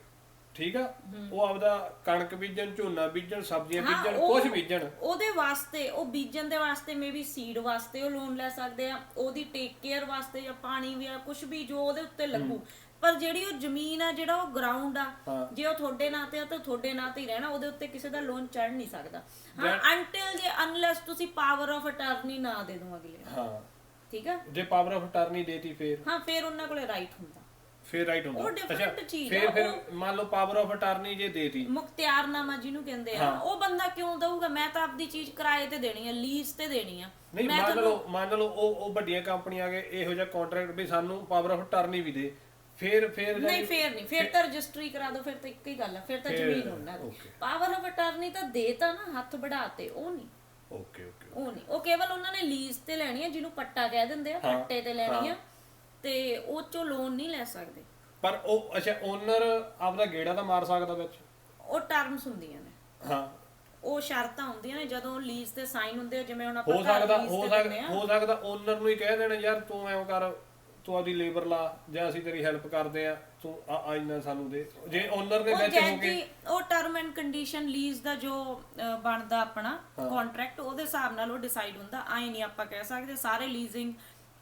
S1: ਠੀਕ ਆ, ਉਹ ਆਪਦਾ ਕਣਕ ਬੀਜਣ, ਝੋਨਾ ਬੀਜਣ, ਸਬਜ਼ੀਆਂ ਬੀਜਣ, ਕੁਝ ਬੀਜਣ,
S2: ਉਹਦੇ ਵਾਸਤੇ ਉਹ ਬੀਜਣ ਦੇ ਵਾਸਤੇ ਮੇਬੀ ਸੀਡ ਵਾਸਤੇ ਉਹ ਲੋਨ ਲੈ ਸਕਦੇ ਆ, ਉਹਦੀ ਟੇਕ ਕੇਅਰ ਵਾਸਤੇ ਜਾਂ ਪਾਣੀ ਵੀ ਆ ਕੁਝ ਵੀ ਜੋ ਉਹਦੇ ਉੱਤੇ ਲੱਗੂ। ਪਰ ਜਿਹੜੀ ਉਹ ਜ਼ਮੀਨ ਆ, ਜਿਹੜਾ ਉਹ ਗਰਾਊਂਡ ਆ, ਜੇ ਉਹ ਤੁਹਾਡੇ ਨਾਂ ਤੇ ਆ ਤਾਂ ਤੁਹਾਡੇ ਨਾਂ ਤੇ ਹੀ ਰਹਿਣਾ, ਉਹਦੇ ਉੱਤੇ ਕਿਸੇ ਦਾ ਲੋਨ ਚੜ ਨਹੀਂ ਸਕਦਾ। ਹਾਂ, ਅੰਟਿਲ ਜੇ ਅਨਲੈਸ ਤੁਸੀਂ ਪਾਵਰ ਆਫ ਅਟਾਰਨੀ ਨਾ ਦੇ ਦੋ ਅਗਲੇ ਨੂੰ।
S1: ਹਾਂ
S2: ਠੀਕ ਆ, ਜੇ
S1: ਪਾਵਰ ਆਫ ਅਟਾਰਨੀ ਦੇਤੀ ਫੇਰ
S2: ਫਿਰ ਉਹਨਾਂ ਕੋਲੇ ਰਾਈਟ ਹੁੰਦਾ,
S1: ਫੇਰ ਰਾਈਟ ਹੁੰਦਾ।
S2: ਉਹ ਡਿਫਰੈਂਟ ਚੀਜ਼
S1: ਆ। ਫਿਰ ਮੰਨ ਲਓ ਪਾਵਰ ਆਫ ਅਟਾਰਨੀ ਜੇ ਦੇਤੀ,
S2: ਮੁਖਤਿਆਰਨਾਮਾ ਜਿਹਨੂੰ ਕਹਿੰਦੇ ਆ, ਉਹ ਬੰਦਾ ਕਿਉਂ ਦਊਗਾ? ਮੈਂ ਤਾਂ ਆਪਦੀ ਚੀਜ਼ ਕਿਰਾਏ ਤੇ ਦੇਣੀ ਆ, ਲੀਜ਼ ਤੇ ਦੇਣੀ ਆ।
S1: ਨਹੀਂ, ਮੰਨ ਲਓ ਉਹ ਵੱਡੀਆਂ ਕੰਪਨੀਆਂ ਆ ਗਏ ਇਹੋ ਜਿਹਾ ਕੰਟਰੈਕਟ ਵੀ ਸਾਨੂੰ ਪਾਵਰ ਆਫ ਅਟਾਰਨੀ ਵੀ ਦੇ, ਫਿਰ
S2: ਨਹੀਂ, ਫਿਰ ਤਾਂ ਰਜਿਸਟਰੀ ਕਰਾ ਦੋ, ਫਿਰ ਤਾਂ ਇੱਕ ਹੀ ਗੱਲ ਆ, ਫਿਰ ਤਾਂ ਜ਼ਮੀਨ ਉਹਨਾਂ ਦੀ। ਪਾਵਰ ਆਫ ਅਟਾਰਨੀ ਤਾਂ ਦੇਤਾ ਨਾ, ਹੱਥ ਵੜਾਤੇ, ਉਹ ਨਹੀਂ।
S1: ਓਕੇ,
S2: ਉਹ ਨਹੀਂ, ਉਹ ਕੇਵਲ ਉਹਨਾਂ ਨੇ ਲੀਜ਼ ਤੇ ਲੈਣੀ ਆ, ਜਿਹਨੂੰ ਪੱਟਾ ਕਹਿ ਦਿੰਦੇ ਆ, ਪੱਟੇ ਤੇ ਲੈਣੀ ਆ, ਤੇ ਉਹ ਚੋਂ ਲੋਨ ਨਹੀਂ ਲੈ ਸਕਦੇ।
S1: ਪਰ ਉਹ ਅੱਛਾ, ਓਨਰ ਆਪਦਾ ਗੇੜਾ ਤਾਂ ਮਾਰ ਸਕਦਾ ਵਿੱਚ,
S2: ਉਹ ਟਰਮਸ ਹੁੰਦੀਆਂ ਨੇ।
S1: ਹਾਂ,
S2: ਉਹ ਸ਼ਰਤਾਂ ਹੁੰਦੀਆਂ ਨੇ ਜਦੋਂ ਲੀਜ਼ ਤੇ ਸਾਈਨ ਹੁੰਦੇ ਆ, ਜਿਵੇਂ ਹੁਣ ਆਪਾਂ
S1: ਹੋ ਸਕਦਾ ਓਨਰ ਨੂੰ ਹੀ ਕਹਿ ਦੇਣਾ ਯਾਰ ਤੂੰ ਐਂ ਕਰ, ਤੂੰ ਆਪਦੀ ਲੇਬਰ ਲਾ, ਜਾਂ ਅਸੀਂ ਤੇਰੀ ਹੈਲਪ ਕਰਦੇ ਆ, ਤੂੰ ਇੰਨਾ ਸਾਨੂੰ ਦੇ। ਜੇ ਓਨਰ ਦੇ ਵਿੱਚ ਹੋਗੇ
S2: ਉਹ ਟਰਮ ਐਂਡ ਕੰਡੀਸ਼ਨ ਲੀਜ਼ ਦਾ ਜੋ ਬਣਦਾ ਆਪਣਾ ਕੰਟਰੈਕਟ, ਉਹਦੇ ਹਿਸਾਬ ਨਾਲ ਉਹ ਡਿਸਾਈਡ ਹੁੰਦਾ। ਆਈ ਨਹੀਂ ਆਪਾਂ ਕਹਿ ਸਕਦੇ ਸਾਰੇ ਲੀਜ਼ਿੰਗ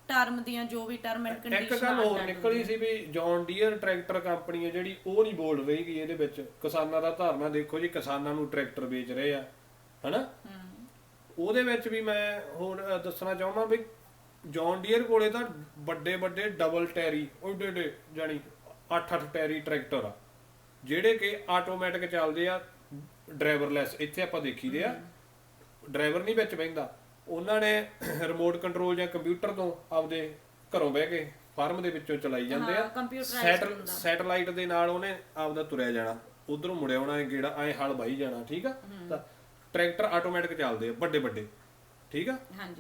S2: ਟਰਮ ਦੀਆਂ ਜੋ ਵੀ ਟਰਮ ਐਂਡ ਕੰਡੀਸ਼ਨ।
S1: ਇੱਕ ਗੱਲ ਹੋਰ ਨਿਕਲੀ ਸੀ ਵੀ ਜੌਨ ਡੀਅਰ ਟਰੈਕਟਰ ਕੰਪਨੀ ਹੈ ਜਿਹੜੀ, ਉਹ ਨਹੀਂ ਬੋਲ ਰਹੀ ਗਈ ਇਹਦੇ ਵਿੱਚ। ਕਿਸਾਨਾਂ ਦਾ ਧਰਨਾ ਦੇਖੋ ਜੀ, ਕਿਸਾਨਾਂ ਨੂੰ ਟਰੈਕਟਰ ਵੇਚ ਰਹੇ ਆ, ਹਨਾ। ਉਹਦੇ ਵਿੱਚ ਵੀ ਮੈਂ ਹੋਰ ਦੱਸਣਾ ਚਾਹੁੰਦਾ ਵੀ ਜੌਨ ਡੀਅਰ ਕੋਲੇ ਤਾਂ ਵੱਡੇ ਵੱਡੇ ਡਬਲ ਟੈਰੀ, ਓਡੇ ਜਾਨੀ 8-8 ਟੈਰੀ ਟਰੈਕਟਰ ਆ, ਜਿਹੜੇ ਕਿ ਆਟੋਮੈਟਿਕ ਚੱਲਦੇ ਆ, ਡਰਾਈਵਰਲੈਸ। ਇੱਥੇ ਆਪਾਂ ਦੇਖੀਦੇ ਆ, ਡਰਾਈਵਰ ਨਹੀਂ ਵਿੱਚ ਬਹਿੰਦਾ, ਉਹਨਾਂ ਨੇ ਰਿਮੋਟ ਕੰਟਰੋਲ ਜਾਂ ਕੰਪਿਊਟਰ ਤੋਂ ਆਪਦੇ ਘਰੋਂ ਬਹਿ ਕੇ ਫਾਰਮ ਦੇ ਵਿੱਚੋਂ ਚਲਾਈ ਜਾਂਦੇ ਆ। ਸੈਟੇਲਾਈਟ ਦੇ ਨਾਲ ਉਹਨੇ ਆਪਦਾ ਤੁਰਿਆ ਜਾਣਾ, ਉਧਰੋਂ ਮੁੜਿਆ ਆਉਣਾ, ਗੇੜਾ ਐ ਹਲ ਵਾਹੀ ਜਾਣਾ, ਠੀਕ ਆ। ਤਾਂ ਟਰੈਕਟਰ ਆਟੋਮੈਟਿਕ ਚੱਲਦੇ ਆ ਵੱਡੇ ਵੱਡੇ, ਠੀਕ ਆ।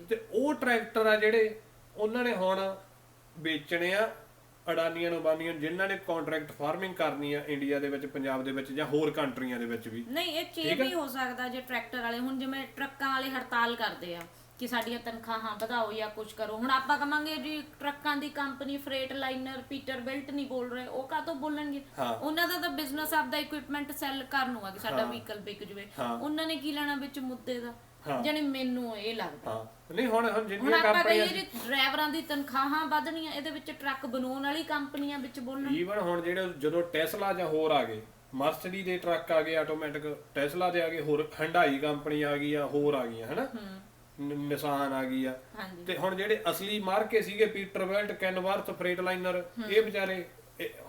S1: ਤੇ ਉਹ ਟਰੈਕਟਰ ਆ ਜਿਹੜੇ ਉਹਨਾਂ ਨੇ ਹੁਣ ਵੇਚਣੇ ਆ ਅਡਾਨੀਆਂ ਨੂੰ, ਬਾਨੀਆਂ, ਜਿਨ੍ਹਾਂ ਨੇ ਕੰਟਰੈਕਟ ਫਾਰਮਿੰਗ ਕਰਨੀ ਆ ਇੰਡੀਆ ਦੇ ਵਿੱਚ, ਪੰਜਾਬ ਦੇ ਵਿੱਚ ਜਾਂ ਹੋਰ ਕੰਟਰੀਆਂ ਦੇ ਵਿੱਚ ਵੀ।
S2: ਨਹੀਂ, ਇਹ ਚੀਜ਼ ਵੀ ਹੋ ਸਕਦਾ ਜੇ ਟਰੈਕਟਰ ਵਾਲੇ ਹੁਣ ਜਿਵੇਂ ਟਰੱਕਾਂ ਵਾਲੇ ਹੜਤਾਲ ਕਰਦੇ ਆ ਕਿ ਸਾਡੀਆਂ ਤਨਖਾਹਾਂ ਵਧਾਓ ਜਾਂ ਕੁਝ ਕਰੋ। ਹੁਣ ਆਪਾਂ ਕਹਾਂਗੇ ਜੀ ਟਰੱਕਾਂ ਦੀ ਕੰਪਨੀ ਫਰੇਟ ਲਾਈਨਰ ਪੀਟਰਬਿਲਟ ਨਹੀਂ ਬੋਲ ਰਹੇ, ਉਹ ਕਾਹਤੋਂ ਬੋਲਣਗੇ? ਉਹਨਾਂ ਦਾ ਤਾਂ ਬਿਜ਼ਨਸ ਆਪਦਾ ਇਕਵਿਪਮੈਂਟ ਸੈੱਲ ਕਰਨ ਨੂੰ ਆ ਕਿ ਸਾਡਾ ਵਹੀਕਲ ਵਿਕ ਜਵੇ, ਉਹਨਾਂ ਨੇ ਕੀ ਲੈਣਾ ਵਿੱਚ ਮੁੱਦੇ ਦਾ? ਜਾਨੀ ਮੈਨੂੰ ਇਹ ਲੱਗਦਾ।
S1: ਨਹੀਂ, ਹੁਣ
S2: ਜਿੰਨੀਆਂ ਕੰਪਨੀਆਂ ਡਰਾਈਵਰਾਂ ਦੀ ਤਨਖਾਹਾਂ ਵਧਣੀਆਂ, ਇਹਦੇ ਵਿੱਚ ਟਰੱਕ ਬਣਾਉਣ ਵਾਲੀ ਕੰਪਨੀਆਂ ਵਿੱਚ ਬੋਲਣ।
S1: ਈਵਨ ਹੁਣ ਜਿਹੜੇ ਜਦੋਂ ਟੈਸਲਾ ਜਾਂ ਹੋਰ ਆ ਗਏ, ਮਰਸਡੀ ਦੇ ਟਰੱਕ ਆ ਗਏ ਆਟੋਮੈਟਿਕ, ਟੈਸਲਾ ਦੇ ਆ ਗਏ, ਹੋਰ ਹੰਡਾਈ ਕੰਪਨੀ ਆ ਗਈ ਆ, ਹੋਰ ਆ ਗਈਆਂ, ਹਨਾ, ਨਿਸਾਨ ਆ ਗਈ ਆ। ਤੇ ਹੁਣ ਜਿਹੜੇ ਅਸਲੀ ਮਾਰਕੇ ਸੀਗੇ ਪੀਟਰਬਿਲਟ, ਕੈਨਵਰਥ, ਫਰੇਟ ਲਾਈਨਰ, ਇਹ ਵਿਚਾਰੇ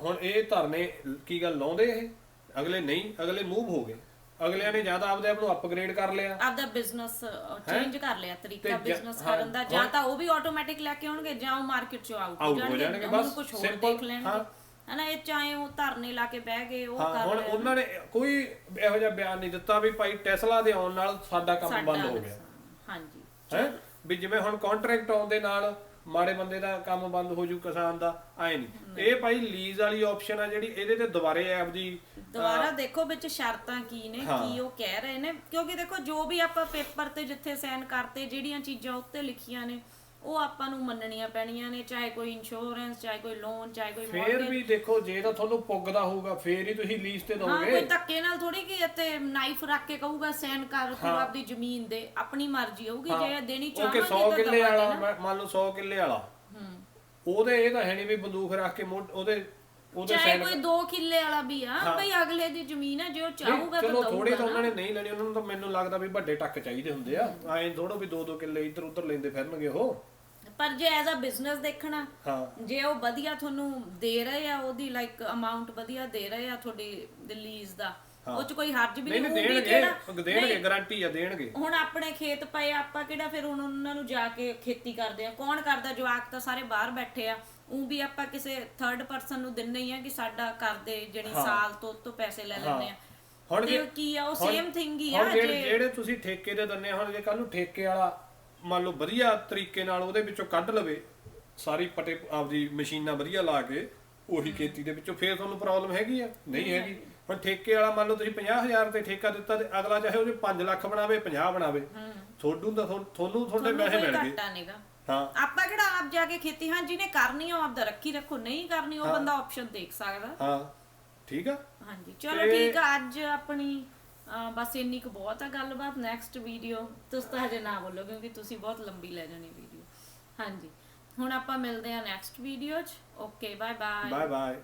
S1: ਹੁਣ ਇਹ ਧਰਨੇ ਕੀ ਗੱਲ ਲਾਉਂਦੇ? ਇਹ ਅਗਲੇ ਨਹੀਂ, ਅਗਲੇ ਮੂਵ ਹੋ ਗਏ, ਅਗਲਿਆਂ ਨੇ ਜਿਆਦਾ ਆਪਦੇ ਆਪ ਨੂੰ ਅਪਗ੍ਰੇਡ ਕਰ ਲਿਆ,
S2: ਆਪਦਾ ਬਿਜ਼ਨਸ ਚੇਂਜ ਕਰ ਲਿਆ, ਤਰੀਕਾ ਬਿਜ਼ਨਸ ਕਰਨ ਦਾ। ਜਾਂ ਤਾਂ ਉਹ ਵੀ ਆਟੋਮੈਟਿਕ ਲੈ ਕੇ ਆਉਣਗੇ, ਜਾਂ ਉਹ ਮਾਰਕੀਟ ਚੋਂ ਆਊਟ ਹੋ ਜਾਣਗੇ, ਬਸ ਕੁਝ ਹੋਰ ਦੇਖ ਲੈਣਗੇ, ਹਨਾ। ਇਹ ਚਾਹੇ ਉਹ ਧਰਨੇ ਲਾ ਕੇ ਬਹਿ ਗਏ, ਉਹ ਕਰ
S1: ਹੁਣ ਉਹਨਾਂ ਨੇ ਕੋਈ ਇਹੋ ਜਿਹਾ ਬਿਆਨ ਨਹੀਂ ਦਿੱਤਾ ਵੀ ਭਾਈ ਟੈਸਲਾ ਦੇ ਆਉਣ ਨਾਲ ਸਾਡਾ ਕੰਮ ਬੰਦ ਹੋ ਗਿਆ।
S2: ਹਾਂਜੀ,
S1: ਹੈ ਵੀ ਜਿਵੇਂ ਹੁਣ ਕੰਟਰੈਕਟ ਆਉਣ ਦੇ ਨਾਲ ਮਾੜੇ ਬੰਦੇ ਦਾ ਕੰਮ ਬੰਦ ਹੋ ਜੂ, ਕਿਸਾਨ ਦਾ ਆਏ ਨਹੀਂ। ਇਹ ਭਾਈ ਲੀਜ਼ ਵਾਲੀ ਆਪਸ਼ਨ ਆ ਜਿਹੜੀ, ਇਹਦੇ ਤੇ ਦੁਬਾਰਾ
S2: ਦੇਖੋ ਵਿੱਚ ਸ਼ਰਤਾਂ ਕੀ ਨੇ, ਕੀ ਉਹ ਕਹਿ ਰਹੇ ਨੇ। ਕਿਉਂਕਿ ਦੇਖੋ ਜੋ ਵੀ ਆਪਾਂ ਪੇਪਰ ਤੇ ਜਿੱਥੇ ਸਾਈਨ ਕਰਤੇ, ਜਿਹੜੀਆਂ ਚੀਜ਼ਾਂ ਉੱਤੇ ਲਿਖੀਆਂ ਨੇ ਉਹ ਆਪਾਂ ਨੂੰ ਮੰਨਣੀਆਂ ਪੈਣੀਆਂ ਨੇ, ਚਾਹੇ ਕੋਈ ਇੰਸ਼ੋਰੈਂਸ, ਚਾਹੇ ਕੋਈ ਲੋਨ, ਚਾਹੇ ਕੋਈ
S1: ਫੇਰ ਵੀ ਦੇਖੋ ਜੇ ਤਾਂ ਤੁਹਾਨੂੰ ਪੁੱਗਦਾ ਹੋਊਗਾ ਫੇਰ ਹੀ ਤੁਸੀਂ ਲੀਜ਼ ਤੇ ਦੋਗੇ।
S2: ਕੋਈ ਧੱਕੇ ਨਾਲ ਥੋੜੀ ਕਿ ਇੱਥੇ ਨਾਈਫ ਰੱਖ ਕੇ ਕਹੂਗਾ ਸਾਈਨ ਕਰ ਤੂੰ ਆਪਦੀ ਜ਼ਮੀਨ ਦੇ, ਆਪਣੀ ਮਰਜ਼ੀ ਹੋਊਗੀ। ਜੇ ਦੇਣੀ ਚਾਹਾਂਗੇ ਤਾਂ
S1: 100 ਕਿੱਲੇ ਵਾਲਾ, ਮੰਨ ਲਓ 100 ਕਿੱਲੇ ਵਾਲਾ, ਉਹਦੇ ਇਹ ਤਾਂ ਹੈ ਨਹੀਂ ਵੀ ਬੰਦੂਕ ਰੱਖ ਕੇ ਉਹਦੇ
S2: ਚਾਹੇ ਕੋਈ 2 ਕਿੱਲੇ ਵਾਲਾ ਵੀ ਆ, ਬਈ ਅਗਲੇ ਦੀ ਜ਼ਮੀਨ ਹੈ, ਜੇ ਉਹ ਚਾਹੂਗਾ ਤਾਂ ਦਊਗਾ।
S1: ਥੋੜੇ ਤਾਂ ਉਹਨਾਂ ਨੇ ਨਹੀਂ ਲੈਣੀ, ਉਹਨਾਂ ਨੂੰ ਤਾਂ ਮੈਨੂੰ ਲੱਗਦਾ ਵੀ ਵੱਡੇ ਟੱਕ ਚਾਹੀਦੇ ਹੁੰਦੇ ਆ, ਐਂ ਥੋੜੋ ਵੀ 2-2 ਕਿੱਲੇ ਇੱਧਰ ਉੱਧਰ ਲੈਂਦੇ ਫਿਰਨਗੇ ਉਹ।
S2: ਪਰ ਜੇ ਐਜ਼ ਅ ਬਿਜ਼ਨਸ ਦੇਖਣਾ, ਜੇ ਉਹ ਵਧੀਆ ਤੁਹਾਨੂੰ ਦੇ ਰਹੇ ਆ, ਉਹਦੀ ਲਾਈਕ ਅਮਾਉਂਟ ਵਧੀਆ ਦੇ ਰਹੇ ਆ ਤੁਹਾਡੀ ਲੀਜ਼ ਦਾ, ਉਹ ਚ ਕੋਈ ਹਰਜ ਵੀ ਨਹੀਂ ਹੋਊਗੀ।
S1: ਦੇਣਗੇ, ਗਾਰੰਟੀ ਆ, ਦੇਣਗੇ।
S2: ਹੁਣ ਆਪਣੇ ਖੇਤ ਪਏ, ਆਪਾਂ ਕਿਹੜਾ ਫਿਰ ਹੁਣ ਉਹਨਾਂ ਨੂੰ ਜਾ ਕੇ ਖੇਤੀ ਕਰਦੇ ਆ? ਕੌਣ ਕਰਦਾ? ਜਵਾਕ ਤਾਂ ਸਾਰੇ ਬਾਹਰ ਬੈਠੇ ਆ, ਉਹ ਵੀ ਆਪਾਂ ਕਿਸੇ ਥਰਡ ਪਰਸਨ ਨੂੰ ਦਿੰਨੇ ਹੀ ਆ ਕਿ ਸਾਡਾ ਕਰਦੇ, ਜਿਹੜੀ ਸਾਲ ਤੋਂ ਪੈਸੇ ਲੈ ਲੈਂਦੇ ਆ। ਹੁਣ ਕੀ ਆ, ਉਹ ਸੇਮ ਥਿੰਗ ਹੀ ਆ।
S1: ਜਿਹੜੇ ਤੁਸੀਂ ਠੇਕੇ ਦੇ ਦਿੰਨੇ ਆ, ਹੁਣ ਜੇ ਕੱਲ ਨੂੰ ਠੇਕੇ ਵਾਲਾ ਮੰਨ ਲਓ ਵਧੀਆ ਤਰੀਕੇ ਨਾਲ ਉਹਦੇ ਵਿੱਚੋਂ ਕੱਢ ਲਵੇ ਸਾਰੀ ਪਟੇ, ਆਪਦੀ ਮਸ਼ੀਨਾਂ ਵਧੀਆ ਲਾ ਕੇ ਉਹੀ ਖੇਤੀ ਦੇ ਵਿੱਚੋਂ, ਫੇਰ ਤੁਹਾਨੂੰ ਪ੍ਰੋਬਲਮ ਹੈਗੀ ਆ? ਨਹੀਂ ਹੈਗੀ। ਹੁਣ ਠੇਕੇ ਵਾਲਾ ਮੰਨ ਲਓ ਤੁਸੀਂ 50,000 ਤੇ ਠੇਕਾ ਦਿੱਤਾ, ਤੇ ਅਗਲਾ ਚਾਹੇ ਉਹਦੇ 5 ਲੱਖ ਬਣਾਵੇ, 50 ਬਣਾਵੇ, ਤੁਹਾਨੂੰ ਤੁਹਾਡੇ ਪੈਸੇ ਮਿਲ ਗਏ।
S2: ਆਪਾਂ ਕਿਹੜਾ ਆਪ ਜਾ ਕੇ ਖੇਤੀ, ਹਾਂ ਜਿਹਨੇ ਕਰਨੀ ਆ ਆਪਦਾ ਰੱਖੀ ਰੱਖੋ, ਨਹੀਂ ਕਰਨੀ ਉਹ ਬੰਦਾ ਆਪਸ਼ਨ ਦੇਖ ਸਕਦਾ।
S1: ਠੀਕ ਆ
S2: ਹਾਂਜੀ ਚਲੋ ਠੀਕ ਆ ਅੱਜ ਆਪਣੀ ਬਸ ਇੰਨੀ ਕੁ ਬਹੁਤ ਆ ਗੱਲਬਾਤ ਨੈਕਸਟ ਵੀਡੀਓ ਤੁਸੀਂ ਤਾਂ ਹਜੇ ਨਾ ਬੋਲੋ ਕਿਉਂਕਿ ਤੁਸੀਂ ਬਹੁਤ ਲੰਬੀ ਲੈ ਜਾਣੀ ਵੀਡੀਓ ਹਾਂਜੀ ਹੁਣ ਆਪਾਂ ਮਿਲਦੇ ਆ ਨੈਕਸਟ ਵੀਡੀਓ 'ਚ okay bye bye
S1: bye bye